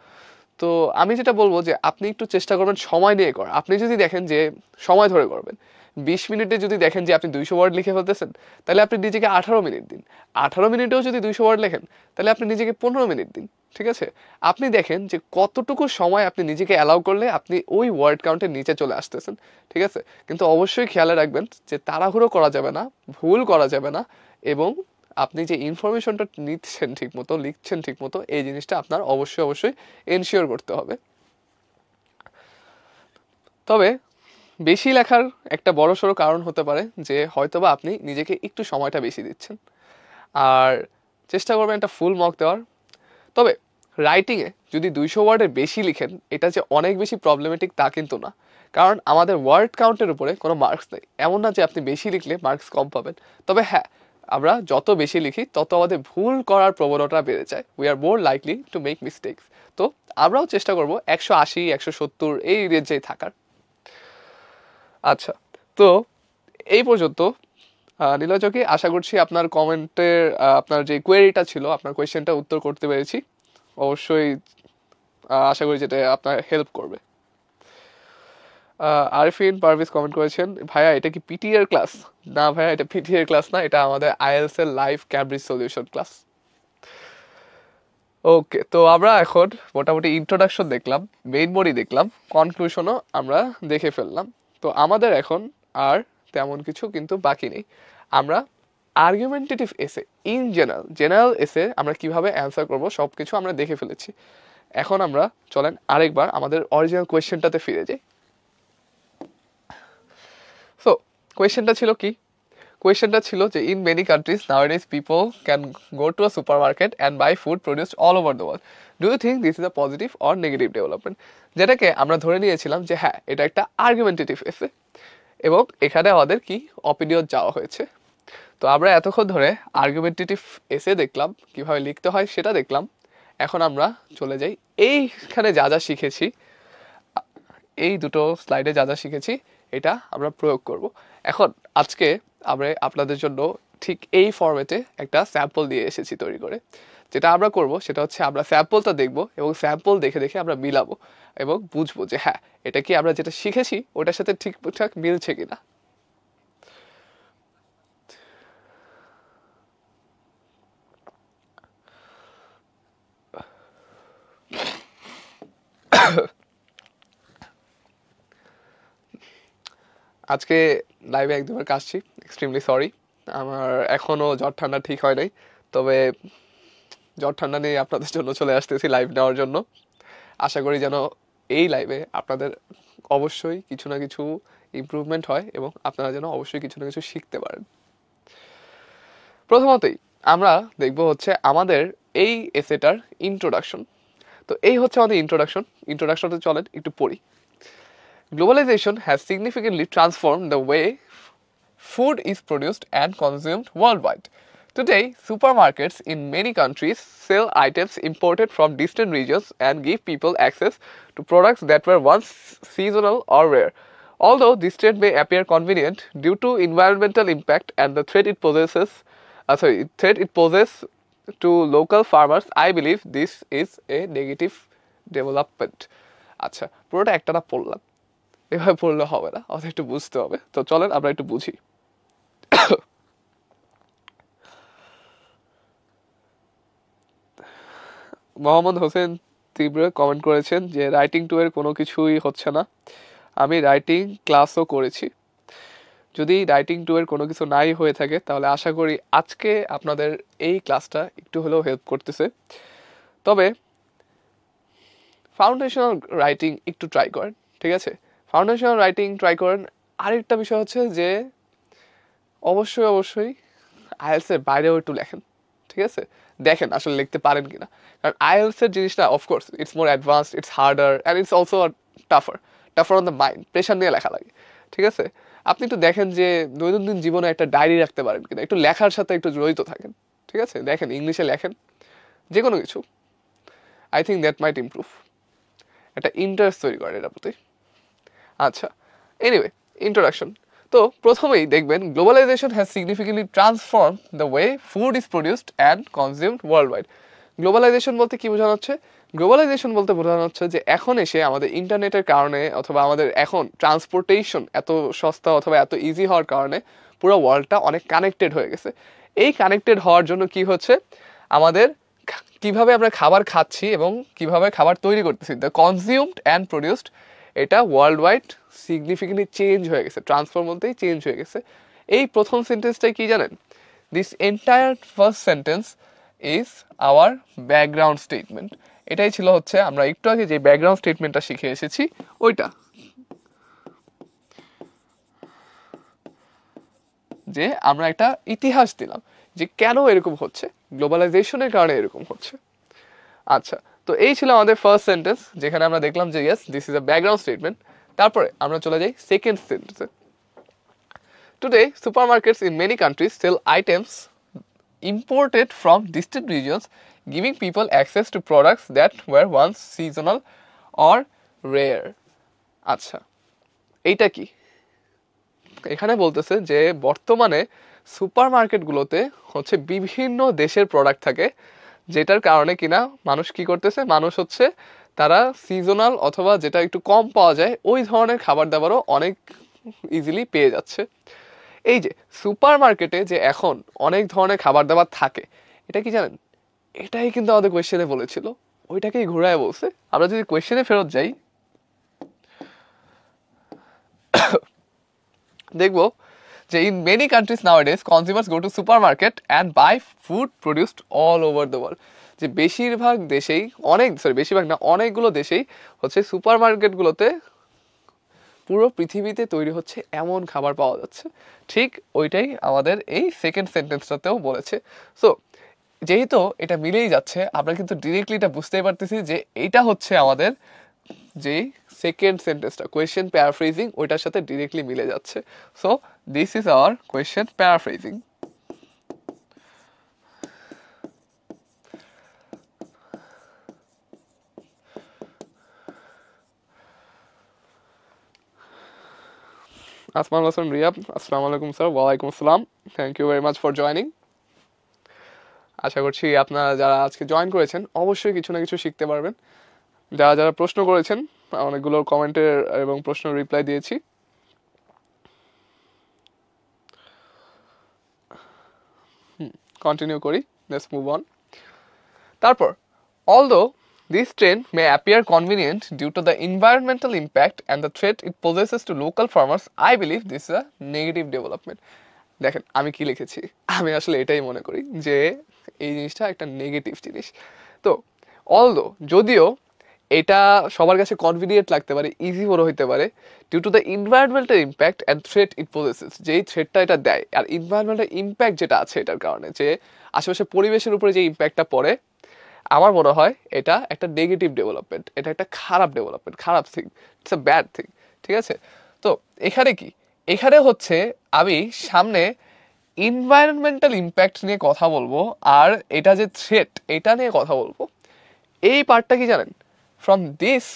তো আমি যেটা বলবো যে আপনি একটু চেষ্টা করবেন সময় নিয়ে করা। আপনি যদি দেখেন যে সময় ধরে করবেন, 20 মিনিটে যদি দেখেন যে আপনি 200 ওয়ার্ড লিখে ফেলতেছেন, তাহলে আপনি নিজেকে 18 মিনিট দিন। 18 মিনিটেও যদি 200 ওয়ার্ড লেখেন, তাহলে আপনি নিজেকে 15 মিনিট দিন। ঠিক আছে, আপনি দেখেন যে কতটুকু সময় আপনি নিজেকে অ্যালাউ করলে আপনি ওই ওয়ার্ড কাউন্টের নিচে চলে আসতেছেন। ঠিক আছে, কিন্তু অবশ্যই খেয়ালে রাখবেন যে তাড়াহুড়ো করা যাবে না, ভুল করা যাবে না, এবং আপনি যে ইনফরমেশনটা নিচ্ছেন ঠিক মতো, লিখছেন ঠিক মতো, এই জিনিসটা আপনার অবশ্যই এনশিওর করতে হবে। তবে বেশি লেখার একটা বড়সড় কারণ হতে পারে যে হয়তোবা আপনি নিজেকে একটু সময়টা বেশি দিচ্ছেন, আর চেষ্টা করবেন একটা ফুল মক দেওয়ার। তবে রাইটিংয়ে যদি 200 ওয়ার্ডের বেশি লিখেন, এটা যে অনেক বেশি প্রবলেমেটিক তা কিন্তু না, কারণ আমাদের ওয়ার্ড কাউন্টের উপরে কোনো মার্কস নেই। এমন না যে আপনি বেশি লিখলে মার্কস কম পাবেন। তবে হ্যাঁ, আমরা যত বেশি লিখি তত আমাদের ভুল করার প্রবণতা বেড়ে যায়। We are more likely to make mistakes. তো আমরাও চেষ্টা করবো 180 170 এই রেঞ্জেই থাকার। আচ্ছা, তো এই পর্যন্ত নীলয় চকি, আশা করছি আপনার কমেন্টের আপনার যে কোয়েরিটা ছিল, আপনার কোয়েশ্চেনটা উত্তর করতে পেরেছি। অবশ্যই আশা করি যেটা আপনার হেল্প করবে। আরফিন পারভেজ কমেন্ট করেছেন, ভাইয়া এটা কি পিটি এর ক্লাস? না ভাইয়া, এটা পিটি এর ক্লাস না, এটা আমাদের আইএলস এর লাইভ ক্যামব্রিজ সলিউশন ক্লাস। ওকে, তো আমরা এখন মোটামুটি ইন্ট্রোডাকশন দেখলাম, মেইন বডি দেখলাম, কনক্লুশনও আমরা দেখে ফেললাম। তো আমাদের এখন আর তেমন কিছু কিন্তু বাকি নেই। আমরা আর্গুমেন্টেটিভ এসে ইন জেনারেল এসে আমরা কিভাবে অ্যান্সার করব সব কিছু আমরা দেখে ফেলেছি। এখন আমরা চলেন আরেকবার আমাদের অরিজিনাল কোয়েশ্চেনটাতে ফিরে যাই। সো কোয়েশ্চেনটা ছিল কি? কোয়েশ্চেনটা ছিল যে in many countries nowadays people can go to a supermarket and buy food produced all over the world. Do you think this is a positive or negative development? যেটাকে আমরা ধরে নিয়েছিলাম যে হ্যাঁ, এটা একটা আর্গুমেন্টেটিভ এসে এবং এখানে আমাদের কি অপিনিয়ন চাওয়া হয়েছে। তো আমরা এতক্ষণ ধরে আর্গুমেন্টেটিভ এসে দেখলাম, কিভাবে লিখতে হয় সেটা দেখলাম। এখন আমরা চলে যাই এইখানে যা যা শিখেছি, এই দুটো স্লাইডে যা যা শিখেছি এটা আমরা প্রয়োগ করব। এখন আজকে আমরা আপনাদের জন্য ঠিক এই ফরম্যাটে একটা স্যাম্পল দিয়ে এসেছি তৈরি করে। যেটা আমরা করব সেটা হচ্ছে আমরা স্যাম্পলটা দেখব এবং স্যাম্পল দেখে দেখে আমরা মিলাবো এবং বুঝবো যে হ্যাঁ, এটা কি আমরা যেটা শিখেছি ওটার সাথে ঠিকঠাক মিলছে কিনা। আজকে লাইভে একদমই কাশছি, এক্সট্রিমলি সরি। আমার এখনও জ্বর ঠান্ডা ঠিক হয় নাই, তবে জ্বর ঠান্ডা নিয়ে আপনাদের জন্য চলে আসতেছি লাইভ নেওয়ার জন্য। আশা করি যেন এই লাইভে আপনাদের অবশ্যই কিছু না কিছু ইমপ্রুভমেন্ট হয় এবং আপনারা যেন অবশ্যই কিছু না কিছু শিখতে পারেন। প্রথমতই আমরা দেখব হচ্ছে আমাদের এই এসেটার ইন্ট্রোডাকশন। তো এই হচ্ছে আমাদের ইন্ট্রোডাকশনটা চলেন একটু পড়ি। Globalization has significantly transformed the way food is produced and consumed worldwide. Today, supermarkets in many countries sell items imported from distant regions and give people access to products that were once seasonal or rare. Although this trend may appear convenient due to environmental impact and the threat it poses to local farmers, I believe this is a negative development. আচ্ছা, পুরোটা একটানা পড়লাম, এভাবে পড়লে হবে না, অত একটু বুঝতে হবে। তো চলেন আমরা একটু বুঝি। মোহাম্মদ হোসেন তীব্র কমেন্ট করেছেন যে রাইটিং 2 এর কোনো কিছুই হচ্ছে না। আমি রাইটিং ক্লাসও করেছি। যদি রাইটিং 2 এর কোনো কিছু নাই হয়ে থাকে তাহলে আশা করি আজকে আপনাদের এই ক্লাসটা একটু হলেও হেল্প করতেছে। তবে ফাউন্ডেশনাল রাইটিং একটু ট্রাই করেন, ঠিক আছে? ফাউন্ডেশনাল রাইটিং ট্রাই করেন। আরেকটা বিষয় হচ্ছে যে অবশ্যই আইএলসের বাইরেও একটু লেখেন, ঠিক আছে? দেখেন আসলে লিখতে পারেন কিনা, কারণ আইএলসের জিনিসটা of course it's more advanced, it's harder and it's also টাফার on the mind, pressure নিয়ে লেখা লাগে, ঠিক আছে? আপনি একটু দেখেন যে দৈনন্দিন জীবনে একটা ডায়েরি রাখতে পারেন কিনা, একটু লেখার সাথে একটু জড়িত থাকেন, ঠিক আছে? দেখেন ইংলিশে লেখেন যে কোনো কিছু, I think that might improve. একটা ইন্টারেস্ট তৈরি করেন এটার প্রতি। আচ্ছা, এনিওয়ে ইন্ট্রোডাকশন। তো প্রথমেই দেখবেন globalisation has significantly transform the way food is produced and consumed worldwide. Globalisation বলতে কি বোঝানো হচ্ছে? গ্লোবালাইজেশন বলতে বোঝানো হচ্ছে যে এখন এসে আমাদের ইন্টারনেটের কারণে অথবা আমাদের এখন ট্রান্সপোর্টেশন এত সস্তা অথবা এত ইজি হওয়ার কারণে পুরো ওয়ার্ল্ডটা অনেক কানেক্টেড হয়ে গেছে। এই কানেক্টেড হওয়ার জন্য কি হচ্ছে, আমাদের কিভাবে আমরা খাবার খাচ্ছি এবং কিভাবে খাবার তৈরি করতেছি, দ্য কনজিউমড অ্যান্ড প্রডিউসড, এটা ওয়ার্ল্ড ওয়াইড সিগনিফিকেন্টলি চেঞ্জ হয়ে গেছে। ট্রান্সফর্ম বলতেই চেঞ্জ হয়ে গেছে। এই প্রথম সেন্টেন্সটাই কি জানেন? This entire first sentence is our background statement. এটাই ছিল হচ্ছে আমরা একটু আগে যে ব্যাকগ্রাউন্ড স্টেটমেন্টটা শিখে এসেছি ওইটা, যে আমরা একটা ইতিহাস দিলাম যে কেন এরকম হচ্ছে, গ্লোবালাইজেশনের কারণে এরকম হচ্ছে। আচ্ছা, তো এই ছিল আমাদের ফার্স্ট সেন্টেন্স, যেখানে আমরা দেখলাম যে yes this is a background statement. তারপরে আমরা চলে যাই সেকেন্ড সেন্টেন্সে। Today supermarkets in many countries sell items imported from distant regions, giving people access to products that were once seasonal or rare. আচ্ছা, এইটা কি? এখানে বলতেছে যে বর্তমানে সুপারমার্কেটগুলোতে হচ্ছে বিভিন্ন দেশের প্রোডাক্ট থাকে, যেটার কারণে কিনা মানুষ কি করতেছে, মানুষ হচ্ছে তারা সিজনাল অথবা যেটা একটু কম পাওয়া যায় ওই ধরনের খাবার দাবারও অনেক ইজিলি পেয়ে যাচ্ছে। এই যে সুপার মার্কেটে যে এখন অনেক ধরনের খাবার দাবার থাকে, এটা কি জানেন? এটাই কিন্তু আমাদের কোয়েশ্চেনে বলেছিল, ওইটাকেই ঘুরায় বলছে। আমরা যদি কোয়েশ্চেনে ফেরত যাই দেখবো যে in many countries nowadays consumers go to supermarket and buy food produced all over the world. যে বেশিরভাগ দেশেই বেশিরভাগ না, অনেকগুলো দেশেই হচ্ছে সুপার মার্কেটগুলোতে পুরো পৃথিবীতে তৈরি হচ্ছে এমন খাবার পাওয়া যাচ্ছে। ঠিক ওইটাই আমাদের এই সেকেন্ড সেন্টেন্সটাতেও বলেছে। সো যেহেতু এটা মিলেই যাচ্ছে, আমরা কিন্তু ডিরেক্টলি এটা বুঝতেই পারতেছি যে এইটা হচ্ছে আমাদের যে সেকেন্ড সেন্টেন্সটা কোয়েশ্চেন প্যারাফ্রেজিং, ওইটার সাথে ডিরেক্টলি মিলে যাচ্ছে। So this is our question paraphrasing. Asman Hasan Riyab, আসসালামু আলাইকুম স্যার। ওয়ালাইকুম আসসালাম, thank you very much for joining. আশা করছি আপনারা যারা আজকে জয়েন করেছেন অবশ্যই কিছু না কিছু শিখতে পারবেন। যারা যারা প্রশ্ন করেছেন, অনেকগুলো কমেন্টের এবং প্রশ্নের রিপ্লাই দিয়েছি। কন্টিনিউ করি, লেটস মুভ অন। তারপর although this trend may appear convenient due to the environmental impact and the threat it poses to local farmers, I believe this is a negative development. দেখেন আমি কি লিখেছি, আমি আসলে এটাই মনে করি যে এই জিনিসটা একটা নেগেটিভ জিনিস। তো অলদো যদিও এটা সবার কাছে কনভিনিয়েন্ট লাগতে পারে, ইজি মনে হইতে পারে, due to the environmental impact and threat it possesses, যেই থ্রেটটা এটা দেয় আর এনভায়রনমেন্টাল ইম্প্যাক্ট যেটা আছে এটার কারণে যে আশেপাশে পরিবেশের উপরে যে ইম্প্যাক্টটা পড়ে, আমার মনে হয় এটা একটা নেগেটিভ ডেভেলপমেন্ট, এটা একটা খারাপ ডেভেলপমেন্ট, খারাপ thing, it's a bad thing. ঠিক আছে, তো এখানে কি, এখানে হচ্ছে আমি সামনে এনভায়রনমেন্টাল ইম্প্যাক্ট নিয়ে কথা বলবো আর এটা যে থ্রেট এটা নিয়ে কথা বলবো। এই পার্টটা কি জানেন, ফ্রম দিস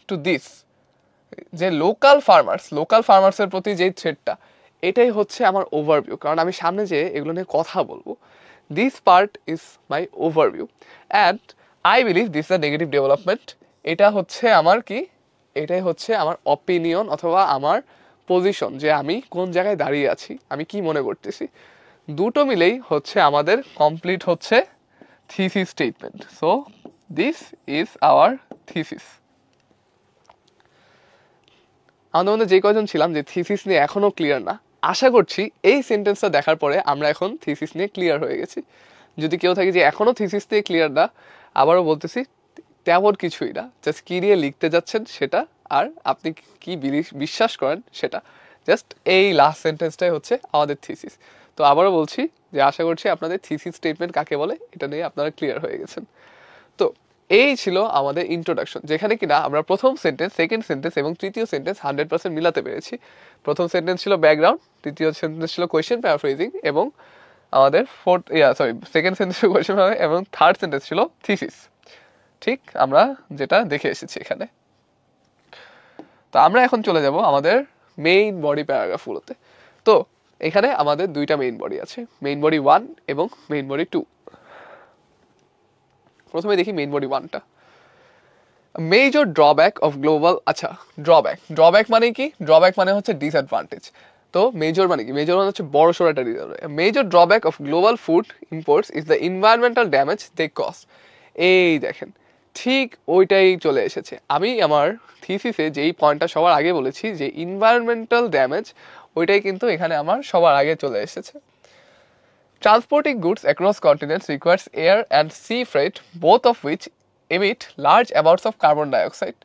টু দিস, যে লোকাল ফার্মার্সের প্রতি যেই থ্রেটটা, এটাই হচ্ছে আমার ওভারভিউ। কারণ আমি সামনে যে এগুলো নিয়ে কথা বলবো, this part is my overview and I believe this a negative development. এটা হচ্ছে আমার কি, এটাই হচ্ছে আমার অপিনিয়ন অথবা আমার পজিশন, যে আমি কোন জায়গায় দাঁড়িয়ে আছি, আমি কি মনে করতেছি, দুটো মিলেই হচ্ছে আমাদের কমপ্লিট হচ্ছে thesis statement. So this is hour thesis. আমাদের মধ্যে যে কয়জন ছিলাম যে থিসিস নিয়ে এখনো ক্লিয়ার না, আশা করছি এই সেন্টেন্সটা দেখার পরে আমরা এখন থিসিস নিয়ে ক্লিয়ার হয়ে গেছি। যদি কেউ থাকে যে এখনো থিসিস নিয়ে ক্লিয়ার না, আবারও বলতেছি তেমন কিছুই না, জাস্ট কি নিয়ে লিখতে যাচ্ছেন সেটা আর আপনি কি বিশ্বাস করেন সেটা, জাস্ট এই লাস্ট সেন্টেন্সটাই হচ্ছে আমাদের থিসিস। তো আবারও বলছি যে আশা করছি আপনাদের থিসিস স্টেটমেন্ট কাকে বলে এটা নিয়ে আপনারা ক্লিয়ার হয়ে গেছেন। তো এই ছিল আমাদের ইন্ট্রোডাকশন, যেখানে কিনা আমরা প্রথম সেন্টেন্স, সেকেন্ড সেন্টেন্স এবং তৃতীয় সেন্টেন্স 100% মিলাতে পেরেছি। প্রথম সেন্টেন্স ছিল ব্যাকগ্রাউন্ড, তৃতীয় সেন্টেন্স ছিল কোয়েশ্চেন প্যারাফ্রেজিং এবং আমাদের সেকেন্ড সেন্টেন্স ছিল কোয়েশ্চেন এবং থার্ড সেন্টেন্স ছিল থিসিস। ঠিক আমরা যেটা দেখে এসেছি এখানে। তো আমরা এখন চলে যাব আমাদের মেইন বডি প্যারাগ্রাফগুলোতে। তো এখানে আমাদের দুইটা মেইন বডি আছে, মেইন বডি 1 এবং মেইন বডি 2। প্রথমে দেখি মেইন বডি 1টা। মেজর ড্রব্যাক অফ গ্লোবাল, আচ্ছা ড্রব্যাক মানে কি, ড্রব্যাক মানে হচ্ছে ডিসঅ্যাডভান্টেজ। তো মেজর মানে কি, মেজর মানে হচ্ছে বড় সড়ো একটা disadvantage. Major drawback of global food imports is the environmental damage they cause. এই দেখেন ঠিক ওইটাই চলে এসেছে। আমি আমার থিসিসে যেই পয়েন্টটা সবার আগে বলেছি যে এনভায়রনমেন্টাল ড্যামেজ, ওইটাই কিন্তু এখানে আমার সবার আগে চলে এসেছে। Transporting goods across continents requires air and sea freight, both of which emit large amounts of carbon dioxide.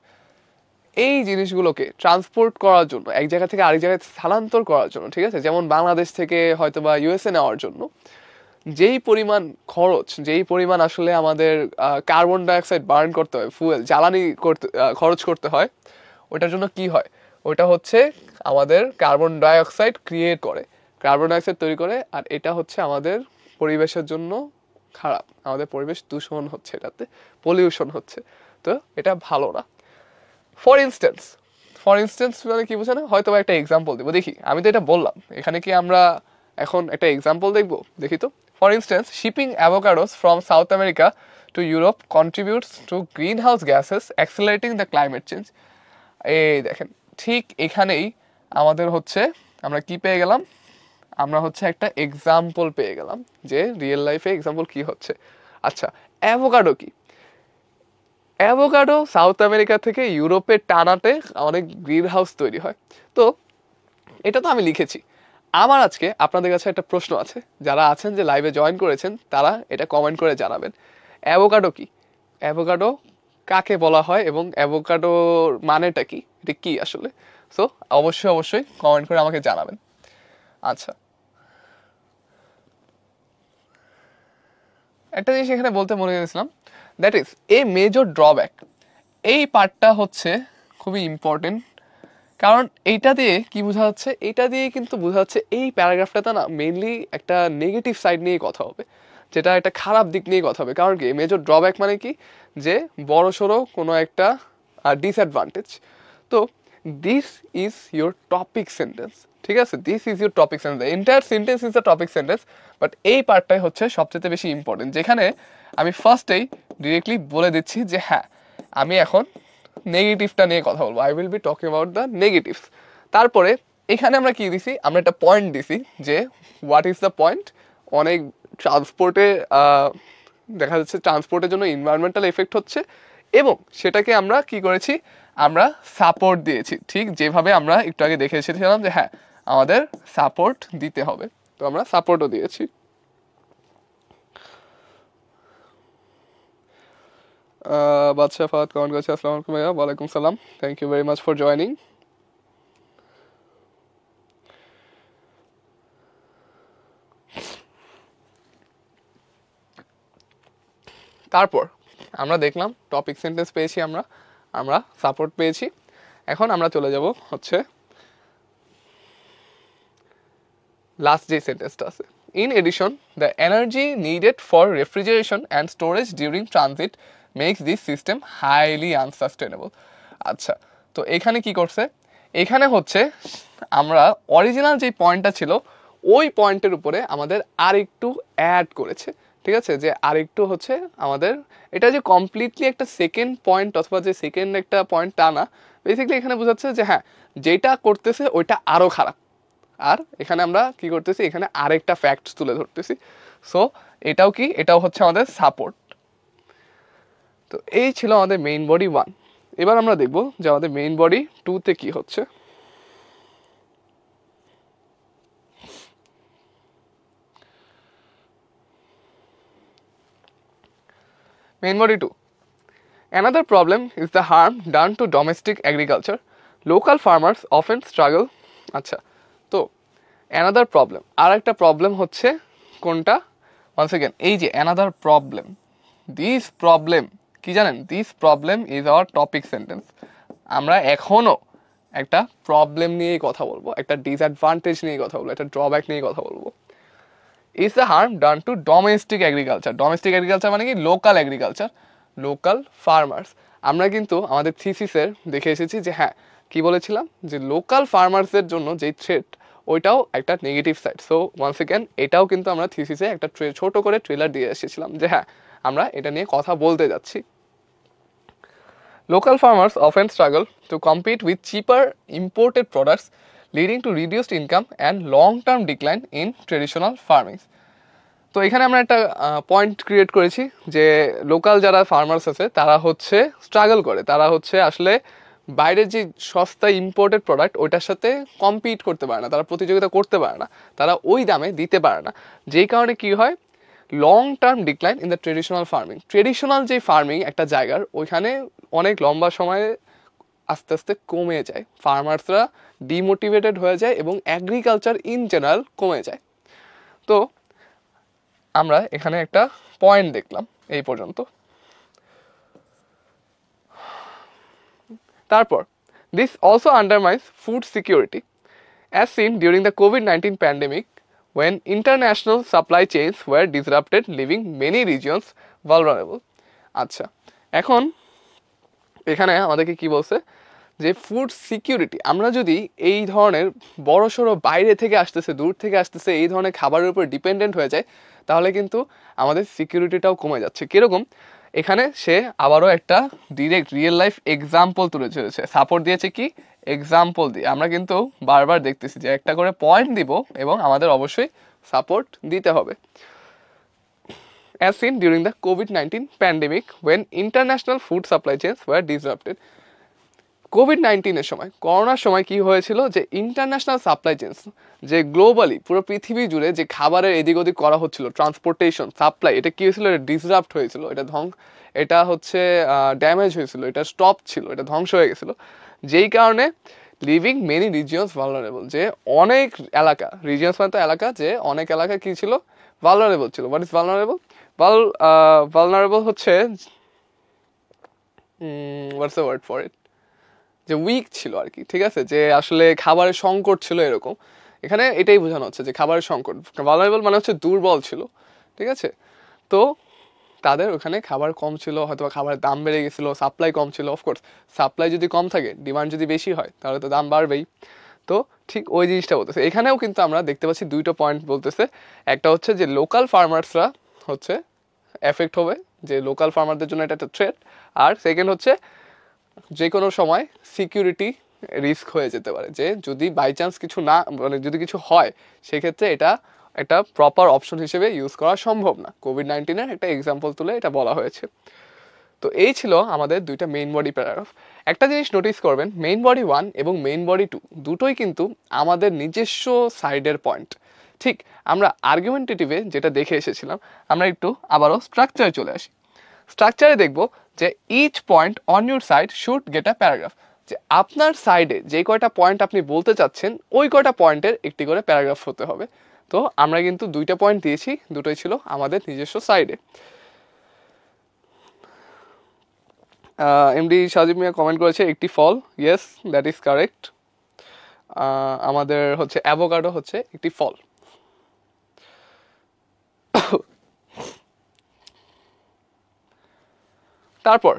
এই জিনিসগুলোকে ট্রান্সপোর্ট করার জন্য, এক জায়গা থেকে আরেক জায়গায় স্থানান্তর করার জন্য, ঠিক আছে, যেমন বাংলাদেশ থেকে হয়তো বা ইউএসএ নেওয়ার জন্য যেই পরিমাণ খরচ, যেই পরিমাণ আসলে আমাদের কার্বন ডাইঅক্সাইড বার্ন করতে হয়, ফুয়েল জ্বালানি করতে খরচ করতে হয়, ওইটার জন্য কি হয়, ওইটা হচ্ছে আমাদের কার্বন ডাইঅক্সাইড ক্রিয়েট করে, কার্বন ডাইঅক্সাইড তৈরি করে, আর এটা হচ্ছে আমাদের পরিবেশের জন্য খারাপ, আমাদের পরিবেশ দূষণ হচ্ছে, এটাতে পলিউশন হচ্ছে, তো এটা ভালো না। ফর ইনস্টেন্স মানে কি বোঝানো, হয়তো একটা এক্সাম্পল দেবো, দেখি আমি তো এটা বললাম, এখানে কি আমরা এখন একটা এক্সাম্পল দেখবো, দেখি তো। For instance, shipping avocados from South America to Europe contributes to greenhouse gases, accelerating the climate change. এই দেখেন ঠিক এখানেই আমাদের হচ্ছে আমরা কি পেয়ে গেলাম, আমরা হচ্ছে একটা এক্সাম্পল পেয়ে গেলাম যে রিয়েল লাইফে এক্সাম্পল কি হচ্ছে। আচ্ছা, অ্যাভোকাডো কি? অ্যাভোকাডো সাউথ আমেরিকা থেকে ইউরোপে টানাতে অনেক গ্রিন হাউস তৈরি হয়। তো এটা তো আমি লিখেছি। আমার আজকে আপনাদের কাছে একটা প্রশ্ন আছে, যারা আছেন যে লাইভে জয়েন করেছেন তারা এটা কমেন্ট করে জানাবেন, অ্যাভোকাডো কি? অ্যাভোকাডো কাকে বলা হয় এবং অ্যাভোকাডোর মানেটা কি, এটা কি আসলে? সো অবশ্যই কমেন্ট করে আমাকে জানাবেন। আচ্ছা, একটা জিনিস এখানে বলতে মনে করেছিলাম, that is a major drawback. এই পার্টটা হচ্ছে খুবই ইম্পর্টেন্ট, কারণ এইটা দিয়ে কি বোঝা যাচ্ছে, এইটা দিয়ে কিন্তু বোঝা যাচ্ছে এই প্যারাগ্রাফটাতে না মেইনলি একটা নেগেটিভ সাইড নিয়ে কথা হবে, যেটা একটা খারাপ দিক নিয়ে কথা হবে। কারণ কি মেজর ড্রব্যাক মানে কি, যে বড়সড় কোনো একটা ডিসঅ্যাডভান্টেজ। তো this is your topic sentence, ঠিক আছে? This is your topic sentence, entire sentence is the topic sentence, but এই পার্টটাই হচ্ছে সবচেয়ে বেশি ইম্পর্টেন্ট, যেখানে আমি ফার্স্টেই ডিরেক্টলি বলে দিচ্ছি যে হ্যাঁ আমি এখন নেগেটিভটা নিয়ে কথা বলবো, I will be talking about the negatives. তারপরে এখানে আমরা কি দিছি, আমরা একটা পয়েন্ট দিছি যে হোয়াট ইজ দ্য পয়েন্ট। অনেক ট্রান্সপোর্টে দেখা যাচ্ছে ট্রান্সপোর্টের জন্য এনভায়রনমেন্টাল এফেক্ট হচ্ছে, এবং সেটাকে আমরা কি করেছি, আমরা সাপোর্ট দিয়েছি, ঠিক যেভাবে আমরা একটু আগে দেখে এসেছিলাম যে হ্যাঁ আমাদের সাপোর্ট দিতে হবে, তো আমরা সাপোর্টও দিয়েছি। বাদশাহ ফাহাদ কমেন্ট করেছে, আসসালামু আলাইকুম ভাইয়া। ওয়ালাইকুম সালাম, thank you very much for joining. তারপর আমরা দেখলাম টপিক সেন্টেন্স পেয়েছি, আমরা সাপোর্ট পেয়েছি। এখন আমরা চলে যাব হচ্ছে লাস্ট যে সেন্টেন্সটা আছে, in addition the energy needed for refrigeration and storage during transit makes this system highly unsustainable. আচ্ছা, তো এখানে কি করছে, এখানে হচ্ছে আমরা অরিজিনাল যে পয়েন্টটা ছিল ওই পয়েন্টের উপরে আমাদের আর একটু অ্যাড করেছে, ঠিক আছে? যে আরেকটু হচ্ছে আমাদের এটা যে কমপ্লিটলি একটা সেকেন্ড পয়েন্ট অথবা যে সেকেন্ড একটা পয়েন্ট তা না, বেসিক্যালি এখানে বোঝাচ্ছে যে হ্যাঁ যেটা করতেছে ওইটা আরও খারাপ। আর এখানে আমরা কি করতেছি, এখানে আরেকটা ফ্যাক্টস তুলে ধরতেছি। সো এটাও কি, এটাও হচ্ছে আমাদের সাপোর্ট। তো এই ছিল আমাদের মেইন বডি 1। এবার আমরা দেখব যে আমাদের মেইন বডি 2-তে কি হচ্ছে। Main body 2. Another problem is the harm done to domestic agriculture. Local farmers often struggle. আচ্ছা, তো another problem, আর একটা প্রবলেম হচ্ছে কোনটা, once again এই যে another problem, this problem কি জানেন, this problem is our topic sentence. আমরা এখনো একটা প্রবলেম নিয়েই কথা বলবো, একটা ডিসঅ্যাডভান্টেজ নিয়ে কথা বলবো, একটা ড্রব্যাক নিয়ে কথা বলবো। Is the harm done to domestic agriculture. Domestic agriculture মানে কি, লোকাল এগ্রিকালচার, লোকাল ফার্মার্স। আমরা কিন্তু আমাদের থিসিসের দেখে এসেছি যে হ্যাঁ কি বলেছিলাম, যে লোকাল ফার্মার্সের জন্য যে থ্রেট ওইটাও একটা negative side. So once again এটাও কিন্তু আমরা থিসিসে একটা ছোট করে ট্রেলার দিয়ে এসেছিলাম যে হ্যাঁ আমরা এটা নিয়ে কথা বলতে যাচ্ছি। Local farmers often struggle to compete with cheaper imported products, leading to reduced income and long-term decline in traditional farming. তো এখানে আমরা একটা পয়েন্ট ক্রিয়েট করেছি যে লোকাল যারা ফার্মার্স আছে তারা হচ্ছে স্ট্রাগল করে, তারা হচ্ছে আসলে বাইরের যে সস্তা ইম্পোর্টেড প্রোডাক্ট ওইটার সাথে কম্পিট করতে পারে না, তারা প্রতিযোগিতা করতে পারে না, তারা ওই দামে দিতে পারে না, যেই কারণে কি হয়, long term decline in the traditional farming. Traditional যে ফার্মিং একটা জায়গার ওইখানে অনেক লম্বা সময়ে আস্তে আস্তে কমে যায়, ফার্মার্সরা ডিমোটিভেটেড হয়ে যায় এবং অ্যাগ্রিকালচার ইন জেনারেল কমে যায়। তো আমরা এখানে একটা পয়েন্ট দেখলাম এই পর্যন্ত। তারপর this also undermines food security as seen during the COVID pandemic when international supply chains were disrupted, leaving many regions vulnerable. আচ্ছা, এখন এখানে আমাদেরকে কি বলছে যে ফুড সিকিউরিটি, আমরা যদি এই ধরনের বড়সড় বাইরে থেকে আসতেছে, দূর থেকে আসতেছে এই ধরনের খাবারের উপর ডিপেন্ডেন্ট হয়ে যায়, তাহলে কিন্তু আমাদের সিকিউরিটিটাও কমে যাচ্ছে। কীরকম, এখানে সে আবারও একটা ডিরেক্ট রিয়েল লাইফ এক্সাম্পল তুলে ধরেছে, সাপোর্ট দিয়েছে কি এক্সাম্পল দিয়ে। আমরা কিন্তু বারবার দেখতেছি যে একটা করে পয়েন্ট দিব এবং আমাদের অবশ্যই সাপোর্ট দিতে হবে। As seen during the COVID-19 pandemic when international food supply chains were disrupted. COVID-19 সময়, করোনার সময় কি হয়েছিল যে ইন্টারন্যাশনাল সাপ্লাই চেইনস, যে গ্লোবালি পুরো পৃথিবী জুড়ে যে খাবারের এদিক ওদিক করা হচ্ছিল, ট্রান্সপোর্টেশন সাপ্লাই, এটা কি হয়েছিল, এটা ডিসরাপ্ট হয়েছিল, এটা হচ্ছে ড্যামেজ হয়েছিল, এটা স্টপ ছিল, এটা ধ্বংস হয়ে গেছিলো, যেই কারণে লিভিং মেনি রিজিয়ন্স ভালনারেবল, যে অনেক এলাকা, রিজিয়ন্স মানে তো এলাকা, যে অনেক এলাকা কি ছিল ভালনারেবল ছিল। What is vulnerable? ভালনারেবল হচ্ছে what's the word for it, যে উইক ছিল আর কি, ঠিক আছে, যে আসলে খাবারের সংকট ছিল এরকম। এখানে এটাই বোঝানো হচ্ছে যে খাবারের সংকট, ভালনারেবল মানে হচ্ছে দুর্বল ছিল, ঠিক আছে। তো তাদের ওখানে খাবার কম ছিল, হয়তো খাবারের দাম বেড়ে গেছিলো, সাপ্লাই কম ছিল। অফকোর্স সাপ্লাই যদি কম থাকে, ডিমান্ড যদি বেশি হয়, তাহলে তো দাম বাড়বেই। তো ঠিক ওই জিনিসটা বলতেছে এখানেও, কিন্তু আমরা দেখতে পাচ্ছি দুইটা পয়েন্ট বলতেছে। একটা হচ্ছে যে লোকাল ফার্মার্সরা হচ্ছে এফেক্ট হবে, যে লোকাল ফার্মারদের জন্য এটা একটা থ্রেট। আর সেকেন্ড হচ্ছে যে কোনো সময় সিকিউরিটি রিস্ক হয়ে যেতে পারে, যে যদি বাই চান্স কিছু না, মানে যদি কিছু হয়, সেক্ষেত্রে এটা একটা প্রপার অপশন হিসেবে ইউজ করা সম্ভব না। কোভিড-19 একটা এক্সাম্পল তুলে এটা বলা হয়েছে। তো এই ছিল আমাদের দুইটা মেইন বডি প্যারাগ্রাফ। একটা জিনিস নোটিস করবেন, মেইন বডি 1 এবং মেইন বডি 2 দুটোই কিন্তু আমাদের নিজস্ব সাইডের পয়েন্ট। ঠিক আমরা আর্গুমেন্টেটিভে যেটা দেখে এসেছিলাম, আমরা একটু আবারও স্ট্রাকচারে চলে আসি। স্ট্রাকচারে দেখব যে each point on your side should get a paragraph, যে আপনার সাইডে যে কয়টা পয়েন্ট আপনি বলতে চাচ্ছেন, ওই কয়টা পয়েন্টের একটি করে প্যারাগ্রাফ হতে হবে। তো আমরা কিন্তু দুইটা পয়েন্ট দিয়েছি, দুটোই ছিল আমাদের নিজস্ব সাইডে। এমডি সাজিব মিয়া কমেন্ট করেছে একটি ফল, ইয়েস দ্যাট ইজ কারেক্ট। আমাদের হচ্ছে অ্যাভোকাডো হচ্ছে একটি ফল। তারপর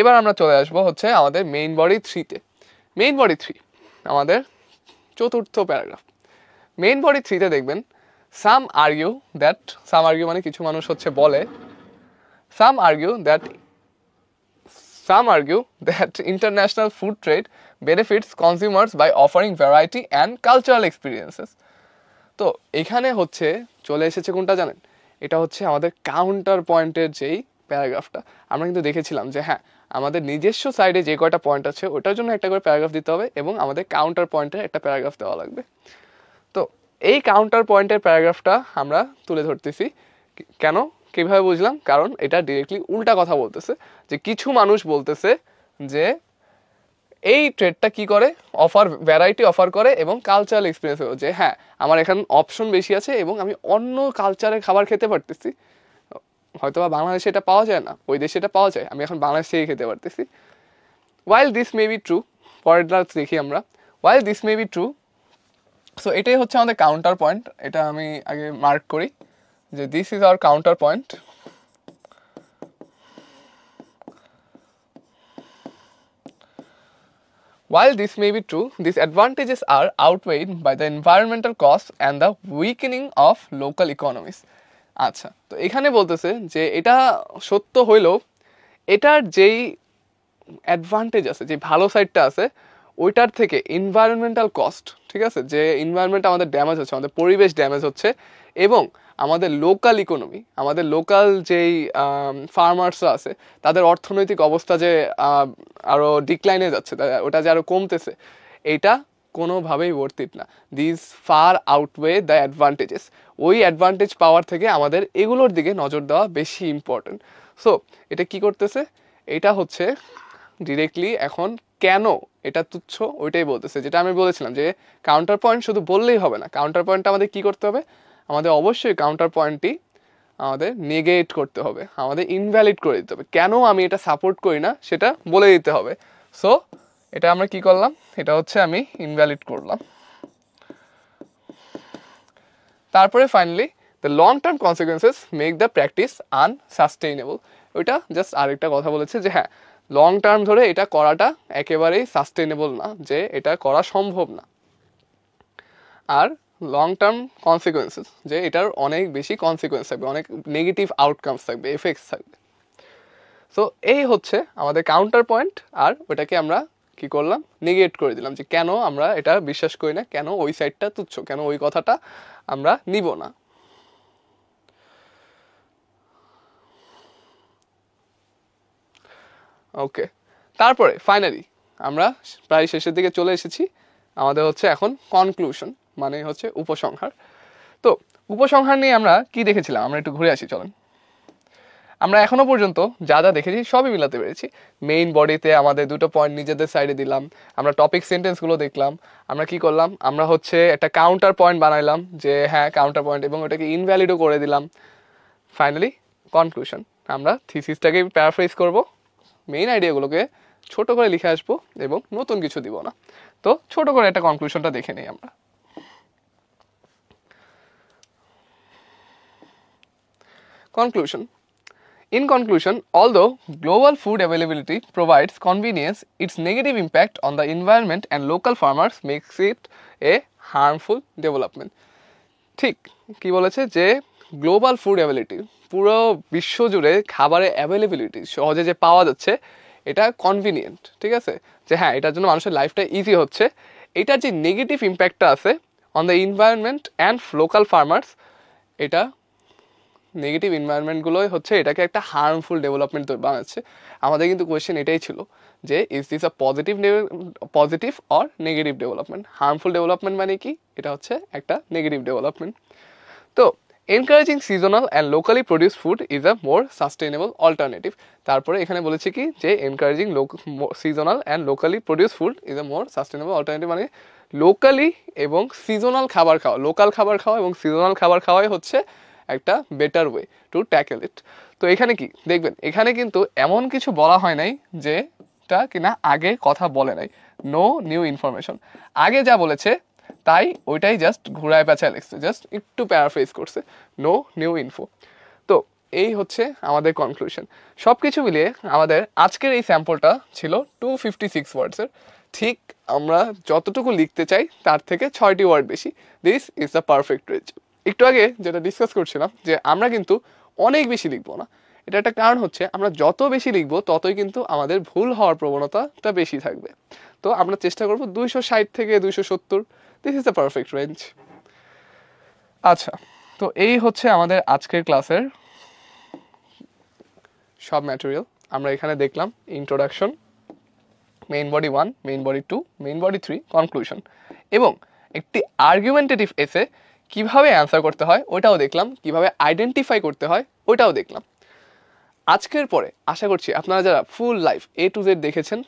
এবার আমরা চলে আসবো হচ্ছে আমাদের মেইন বডি 3-তে। মেইন বডি 3 আমাদের চতুর্থ প্যারাগ্রাফ। মেইন বডি 3-তে দেখবেন সাম আর্গিউ মানে কিছু মানুষ হচ্ছে বলে, some argue that international food trade benefits consumers by offering variety and cultural experiences. তো এখানে হচ্ছে চলে এসেছে কোনটা জানেন, এটা হচ্ছে আমাদের কাউন্টার পয়েন্টের যেই প্যারাগ্রাফটা। আমরা কিন্তু দেখেছিলাম যে হ্যাঁ, আমাদের নিজস্ব সাইডে যে কয়টা পয়েন্ট আছে ওটার জন্য একটা করে প্যারাগ্রাফ দিতে হবে এবং আমাদের কাউন্টার পয়েন্টের একটা প্যারাগ্রাফ দেওয়া লাগবে। তো এই কাউন্টার পয়েন্টের প্যারাগ্রাফটা আমরা তুলে ধরতেছি। কেন, কিভাবে বুঝলাম? কারণ এটা ডিরেক্টলি উল্টা কথা বলতেছে, যে কিছু মানুষ বলতেছে যে এই ট্রেডটা কি করে, ভ্যারাইটি অফার করে এবং কালচারাল এক্সপিরিয়েন্স, যে হ্যাঁ আমার এখানে অপশন বেশি আছে এবং আমি অন্য কালচারের খাবার খেতে পারতেছি। হয়তো বা বাংলাদেশে এটা পাওয়া যায় না, ওই দেশে এটা পাওয়া যায়, আমি এখন বাংলাদেশ থেকে খেতে পারতেছি। while this may be true, পরেরটা দেখি আমরা, while this may be true, so এটাই হচ্ছে আমাদের কাউন্টার পয়েন্ট। এটা আমি আগে মার্ক করি যে this is hour counter point. While this may be true, these advantages are outweighed by the environmental costs and the weakening of local economies. আচ্ছা, তো এখানে বলতেছে যে এটা সত্য হইলেও এটার যেই অ্যাডভান্টেজ আছে, যে ভালো সাইডটা আছে, ওইটার থেকে এনভায়রনমেন্টাল কস্ট, ঠিক আছে, যে এনভায়রনমেন্ট আমাদের ড্যামেজ হচ্ছে, আমাদের পরিবেশ ড্যামেজ হচ্ছে, এবং আমাদের লোকাল ইকোনমি, আমাদের লোকাল যেই ফার্মার্সরা আছে তাদের অর্থনৈতিক অবস্থা যে আরও ডিক্লাইনে যাচ্ছে, ওটা যে আরও কমতেছে, এইটা কোনোভাবেই ওয়ার্থ ইট না। This far outweigh the advantages. ওই অ্যাডভান্টেজ পাওয়ার থেকে আমাদের এগুলোর দিকে নজর দেওয়া বেশি ইম্পর্টেন্ট। সো এটা কি করতেছে, এটা হচ্ছে ডিরেক্টলি এখন কেন এটা তুচ্ছ ওইটাই বলতেছে, যেটা আমি বলেছিলাম যে কাউন্টার পয়েন্ট শুধু বললেই হবে না, কাউন্টার পয়েন্টটা আমাদের কি করতে হবে, আমাদের অবশ্যই কাউন্টার পয়েন্টটি আমাদের নেগেট করতে হবে, আমাদের ইনভ্যালিড করে দিতে হবে। কেন আমি এটা সাপোর্ট করি না সেটা বলে দিতে হবে। সো এটা আমরা কি করলাম, এটা হচ্ছে আমি ইনভ্যালিড করলাম। তারপরে finally the long term consequences make the practice unsustainable. ওইটা জাস্ট আরেকটা কথা বলেছে যে হ্যাঁ, লং টার্ম ধরে এটা করাটা একেবারেই সাস্টেইনেবল না, যে এটা করা সম্ভব না। আর লং টার্ম কনসিকুয়েন্সেস, যে এটার অনেক বেশি কনসিকুয়েন্স থাকবে, অনেক নেগেটিভ আউটকামস থাকবে, এফেক্টস থাকবে। সো এই হচ্ছে আমাদের কাউন্টার পয়েন্ট, আর ওটাকে আমরা কি করলাম, নেগেট করে দিলাম, যে কেন আমরা এটা বিশ্বাস করি না, কেন ওই সাইডটা তুচ্ছ, কেন ওই কথাটা আমরা নিব না। ওকে, তারপরে ফাইনালি আমরা প্রায় শেষের দিকে চলে এসেছি। আমাদের হচ্ছে এখন কনক্লুশন, মানে হচ্ছে উপসংহার। তো উপসংহার নিয়ে আমরা কি দেখেছিলাম, আমরা একটু ঘুরে আসি চলেন। আমরা এখনো পর্যন্ত যা যা দেখেছি সবই মিলাতে পেরেছি। মেইন বডিতে আমাদের দুটো পয়েন্ট নিজেদের সাইডে দিলাম, আমরা টপিক সেন্টেন্সগুলো দেখলাম, আমরা কি করলাম, আমরা হচ্ছে একটা কাউন্টার পয়েন্ট বানাইলাম, যে হ্যাঁ কাউন্টার পয়েন্ট, এবং ওটাকে ইনভ্যালিডও করে দিলাম। ফাইনালি কনক্লুশন, আমরা থিসিসটাকে প্যারাফ্রেজ করব, মেইন আইডিয়াগুলোকে ছোট করে লিখে আসবো এবং নতুন কিছু দিব না। তো ছোট করে একটা কনক্লুশনটা দেখে নিই আমরা। Conclusion. In conclusion, although global food availability provides convenience, its negative impact on the environment and local farmers makes it a harmful development. ঠিক কি বলেছে, যে গ্লোবাল ফুড অ্যাভেলেবিলিটি, পুরো বিশ্ব জুড়ে খাবারের অ্যাভেলেবিলিটি সহজে যে পাওয়া যাচ্ছে, এটা কনভিনিয়েন্ট, ঠিক আছে, যে হ্যাঁ এটার জন্য মানুষের লাইফটা ইজি হচ্ছে, এটার যে নেগেটিভ ইম্প্যাক্টটা আছে on the environment and local farmers, এটা নেগেটিভ এনভায়রনমেন্টগুলোই হচ্ছে এটাকে একটা হার্মফুল ডেভেলপমেন্ট বানাচ্ছে। আমাদের কিন্তু কোয়েশ্চেন এটাই ছিল যে is this a positive or negative development. Harmful development মানে কি, এটা হচ্ছে একটা নেগেটিভ ডেভেলপমেন্ট। তো encouraging seasonal and locally produce food is a more sustainable alternative. তারপরে এখানে বলেছি কি, যে encouraging seasonal and locally produce food is a more sustainable alternative, মানে লোকালি এবং সিজনাল খাবার খাওয়া, লোকাল খাবার খাওয়া এবং সিজনাল খাবার খাওয়াই হচ্ছে একটা বেটার ওয়ে টু ট্যাকেল ইট। তো এখানে কি দেখবেন, এখানে কিন্তু এমন কিছু বলা হয় নাই যেটা কিনা আগে কথা বলে নাই, নো নিউ ইনফরমেশন। আগে যা বলেছে তাই ওইটাই জাস্ট ঘুরায় পেঁচায় লিখছে, জাস্ট একটু প্যারাফ্রেজ করছে, নো নিউ ইনফো। তো এই হচ্ছে আমাদের কনক্লুশন। সব কিছু মিলিয়ে আমাদের আজকের এই স্যাম্পলটা ছিল 256 ওয়ার্ডসের। ঠিক আমরা যতটুকু লিখতে চাই তার থেকে 6টি ওয়ার্ড বেশি। This is the perfect range. একটু আগে যেটা ডিসকাস করছিলাম, যে আমরা কিন্তু অনেক বেশি লিখবো না। এটা একটা কারণ হচ্ছে, আমরা যত বেশি লিখবো ততই কিন্তু আমাদের ভুল হওয়ার প্রবণতাটা বেশি থাকবে। তো আমরা চেষ্টা করবো 260 থেকে 270। This is the perfect range. আচ্ছা, তো এই হচ্ছে আমাদের আজকের ক্লাসের সব ম্যাটেরিয়াল। আমরা এখানে দেখলাম introduction, main body 1, main body 2, main body 3, conclusion, এবং একটি আর্গুমেন্টেটিভ এসে কিভাবে অ্যান্সার করতে হয় ওটাও দেখলাম, কিভাবে আইডেন্টিফাই করতে হয় ওটাও দেখলাম। আজকের পরে আশা করছি আপনারা যারা ফুল লাইফ A to Z দেখেছেন,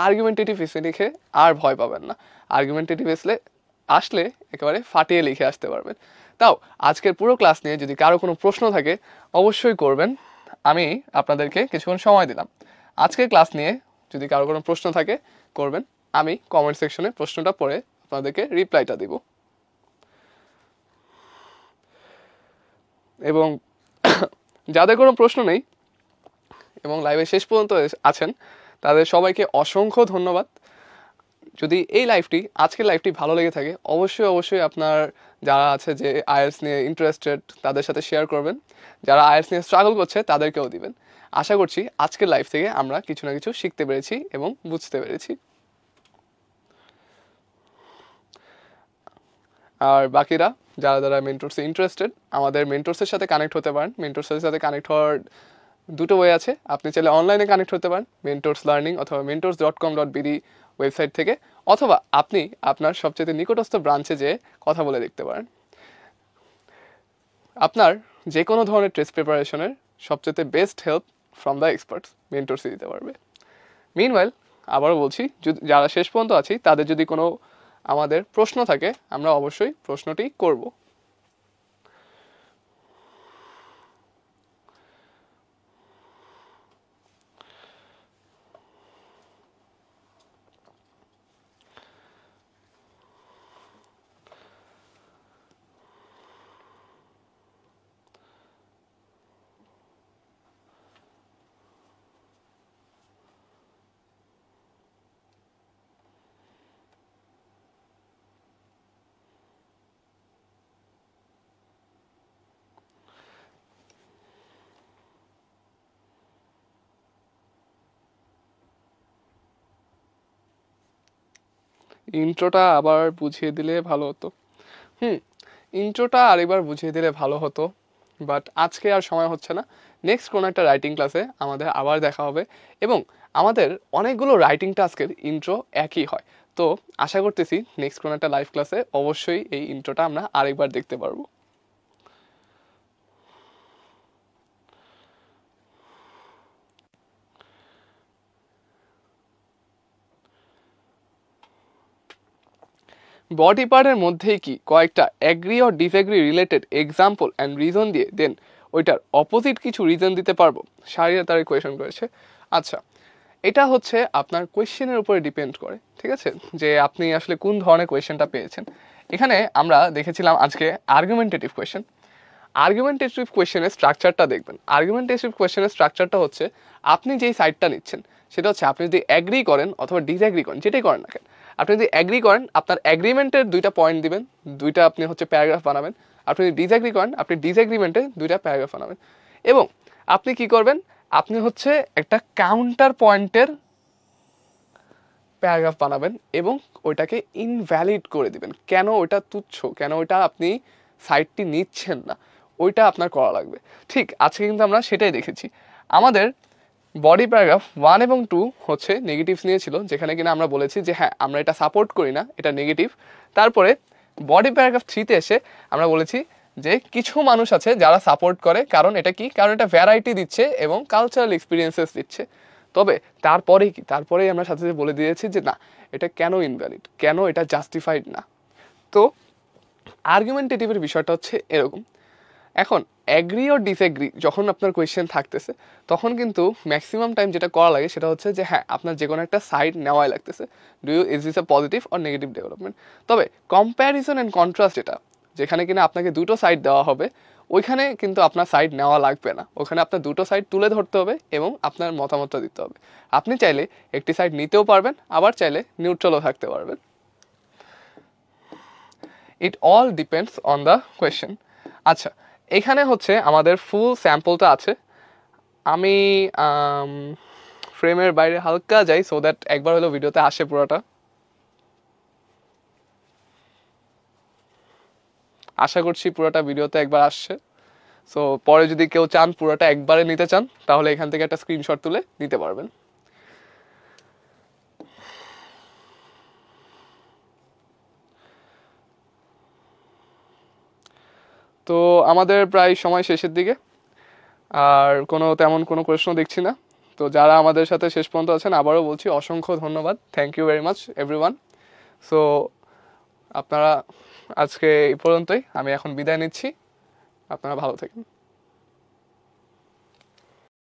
আর্গুমেন্টেটিভ এসে লিখে আর ভয় পাবেন না। আর্গুমেন্টেটিভ এসে আসলে একেবারে ফাটিয়ে লিখে আসতে পারবেন। তাও আজকের পুরো ক্লাস নিয়ে যদি কারো কোনো প্রশ্ন থাকে অবশ্যই করবেন, আমি আপনাদেরকে কিছুক্ষণ সময় দিলাম। আজকের ক্লাস নিয়ে যদি কারো কোনো প্রশ্ন থাকে করবেন, আমি কমেন্ট সেকশনে প্রশ্নটা পড়ে আপনাদেরকে রিপ্লাইটা দিব। এবং যাদের কোনো প্রশ্ন নেই এবং লাইভে শেষ পর্যন্ত আছেন তাদের সবাইকে অসংখ্য ধন্যবাদ। যদি এই লাইভটি, আজকের লাইভটি ভালো লেগে থাকে অবশ্যই আপনার যারা আছে যে আইএলটিএস নিয়ে ইন্টারেস্টেড তাদের সাথে শেয়ার করবেন, যারা আইএলটিএস নিয়ে স্ট্রাগল করছে তাদেরকেও দিবেন। আশা করছি আজকের লাইভ থেকে আমরা কিছু না কিছু শিখতে পেরেছি এবং বুঝতে পেরেছি। আর বাকিরা যারা যারা মেন্টরসে ইন্টারেস্টেড, আমাদের মেন্টরসের সাথে কানেক্ট হতে পারেন। মেন্টরসের সাথে কানেক্ট হওয়ার দুটো ওয়ে আছে, আপনি চাইলে অনলাইনে কানেক্ট হতে পারেন মেন্টরস লার্নিং অথবা mentors.com.bd ওয়েবসাইট থেকে, অথবা আপনি আপনার সবচেয়ে নিকটস্থ ব্রাঞ্চে যেয়ে কথা বলে দেখতে পারেন। আপনার যে কোনো ধরনের টেস্ট প্রিপারেশনের সবচেয়ে best help from the experts মেন্টরসই দিতে পারবে। মিনওয়াইল আবারও বলছি, যারা শেষ পর্যন্ত আছি তাদের যদি কোনো আমাদের প্রশ্ন থাকে আমরা অবশ্যই প্রশ্নটি করব। ইন্ট্রোটা আবার বুঝিয়ে দিলে ভালো হতো। ইন্ট্রোটা আরেকবার বুঝিয়ে দিলে ভালো হতো, বাট আজকে আর সময় হচ্ছে না। নেক্সট কোনো একটা রাইটিং ক্লাসে আমাদের আবার দেখা হবে, এবং আমাদের অনেকগুলো রাইটিং টাস্কের ইন্ট্রো একই হয়। তো আশা করতেছি নেক্সট কোনো একটা লাইভ ক্লাসে অবশ্যই এই ইন্ট্রোটা আমরা আরেকবার দেখতে পারবো। বডি পার্টের মধ্যেই কি কয়েকটা agree or disagree related example and reason দিয়ে দেন ওইটার অপোজিট কিছু রিজন দিতে পারবো। সারিয়া তার কোয়েশন করেছে। আচ্ছা, এটা হচ্ছে আপনার কোয়েশ্চেনের উপরে ডিপেন্ড করে, ঠিক আছে, যে আপনি আসলে কোন ধরনের কোয়েশ্চেনটা পেয়েছেন। এখানে আমরা দেখেছিলাম আজকে আর্গুমেন্টেটিভ কোয়েশ্চেন। আর্গুমেন্টেটিভ কোয়েশ্চেনের স্ট্রাকচারটা দেখবেন। আর্গুমেন্টেটিভ কোয়েশ্চেনের স্ট্রাকচারটা হচ্ছে আপনি যেই সাইডটা নিচ্ছেন সেটা হচ্ছে আপনি যদি অ্যাগ্রি করেন অথবা ডিসঅ্যাগ্রি করেন, যেটাই করেন না কেন, আপনি যদি অ্যাগ্রি করেন আপনার অ্যাগ্রিমেন্টের 2টা পয়েন্ট দিবেন, 2টা আপনি হচ্ছে প্যারাগ্রাফ বানাবেন। আপনি যদি ডিসঅ্যাগ্রি করেন আপনি ডিসঅ্যাগ্রিমেন্টে 2টা প্যারাগ্রাফ বানাবেন। এবং আপনি কি করবেন, আপনি হচ্ছে একটা কাউন্টার পয়েন্টের প্যারাগ্রাফ বানাবেন এবং ওইটাকে ইনভ্যালিড করে দিবেন। কেন ওইটা তুচ্ছ, কেন ওইটা আপনি সাইডটি নিচ্ছেন না, ওইটা আপনার করা লাগবে। ঠিক আজকে কিন্তু আমরা সেটাই দেখেছি। আমাদের বডি প্যারাগ্রাফ 1 এবং 2 হচ্ছে নেগেটিভস নিয়েছিল, যেখানে কিনা আমরা বলেছি যে হ্যাঁ আমরা এটা সাপোর্ট করি না, এটা নেগেটিভ। তারপরে বডি প্যারাগ্রাফ 3তে এসে আমরা বলেছি যে কিছু মানুষ আছে যারা সাপোর্ট করে, কারণ এটা কি, কারণ এটা ভ্যারাইটি দিচ্ছে এবং কালচারাল এক্সপিরিয়েন্সেস দিচ্ছে। তবে তারপরেই কি, তারপরেই আমরা সাথে সাথে বলে দিয়েছি যে না, এটা কেন ইনভ্যালিড, কেন এটা জাস্টিফাইড না। তো আর্গুমেন্টেটিভের বিষয়টা হচ্ছে এরকম। এখন অ্যাগ্রি অর ডিসএগ্রি যখন আপনার কোয়েশ্চেন থাকতেছে তখন কিন্তু ম্যাক্সিমাম টাইম যেটা করা লাগে সেটা হচ্ছে যে হ্যাঁ আপনার যে কোনো একটা সাইড নেওয়াই লাগতেছে, is this A positive or negative development. তবে কম্প্যারিজন অ্যান্ড কন্ট্রাস্ট, এটা যেখানে কিনা আপনাকে 2টো সাইড দেওয়া হবে, ওইখানে কিন্তু আপনার সাইড নেওয়া লাগবে না। ওখানে আপনার 2টো সাইড তুলে ধরতে হবে এবং আপনার মতামতটা দিতে হবে। আপনি চাইলে একটি সাইড নিতেও পারবেন, আবার চাইলে নিউট্রালও থাকতে পারবেন। It all depends on the question. আচ্ছা, এখানে হচ্ছে আমাদের ফুল স্যাম্পলটা আছে। আমি ফ্রেমের বাইরে হালকা যাই সো দ্যাট একবার হলো ভিডিওতে আসে পুরোটা। আশা করছি পুরোটা ভিডিওতে একবার আসছে। সো পরে যদি কেউ চান পুরোটা একবারে নিতে চান তাহলে এখান থেকে একটা স্ক্রিনশট তুলে নিতে পারবেন। তো আমাদের প্রায় সময় শেষের দিকে, আর তেমন কোনো প্রশ্ন দেখছি না। তো যারা আমাদের সাথে শেষ পর্যন্ত আছেন আবারও বলছি অসংখ্য ধন্যবাদ, thank you very much everyone. So আপনারা আজকে এই পর্যন্তই, আমি এখন বিদায় নিচ্ছি, আপনারা ভালো থাকেন।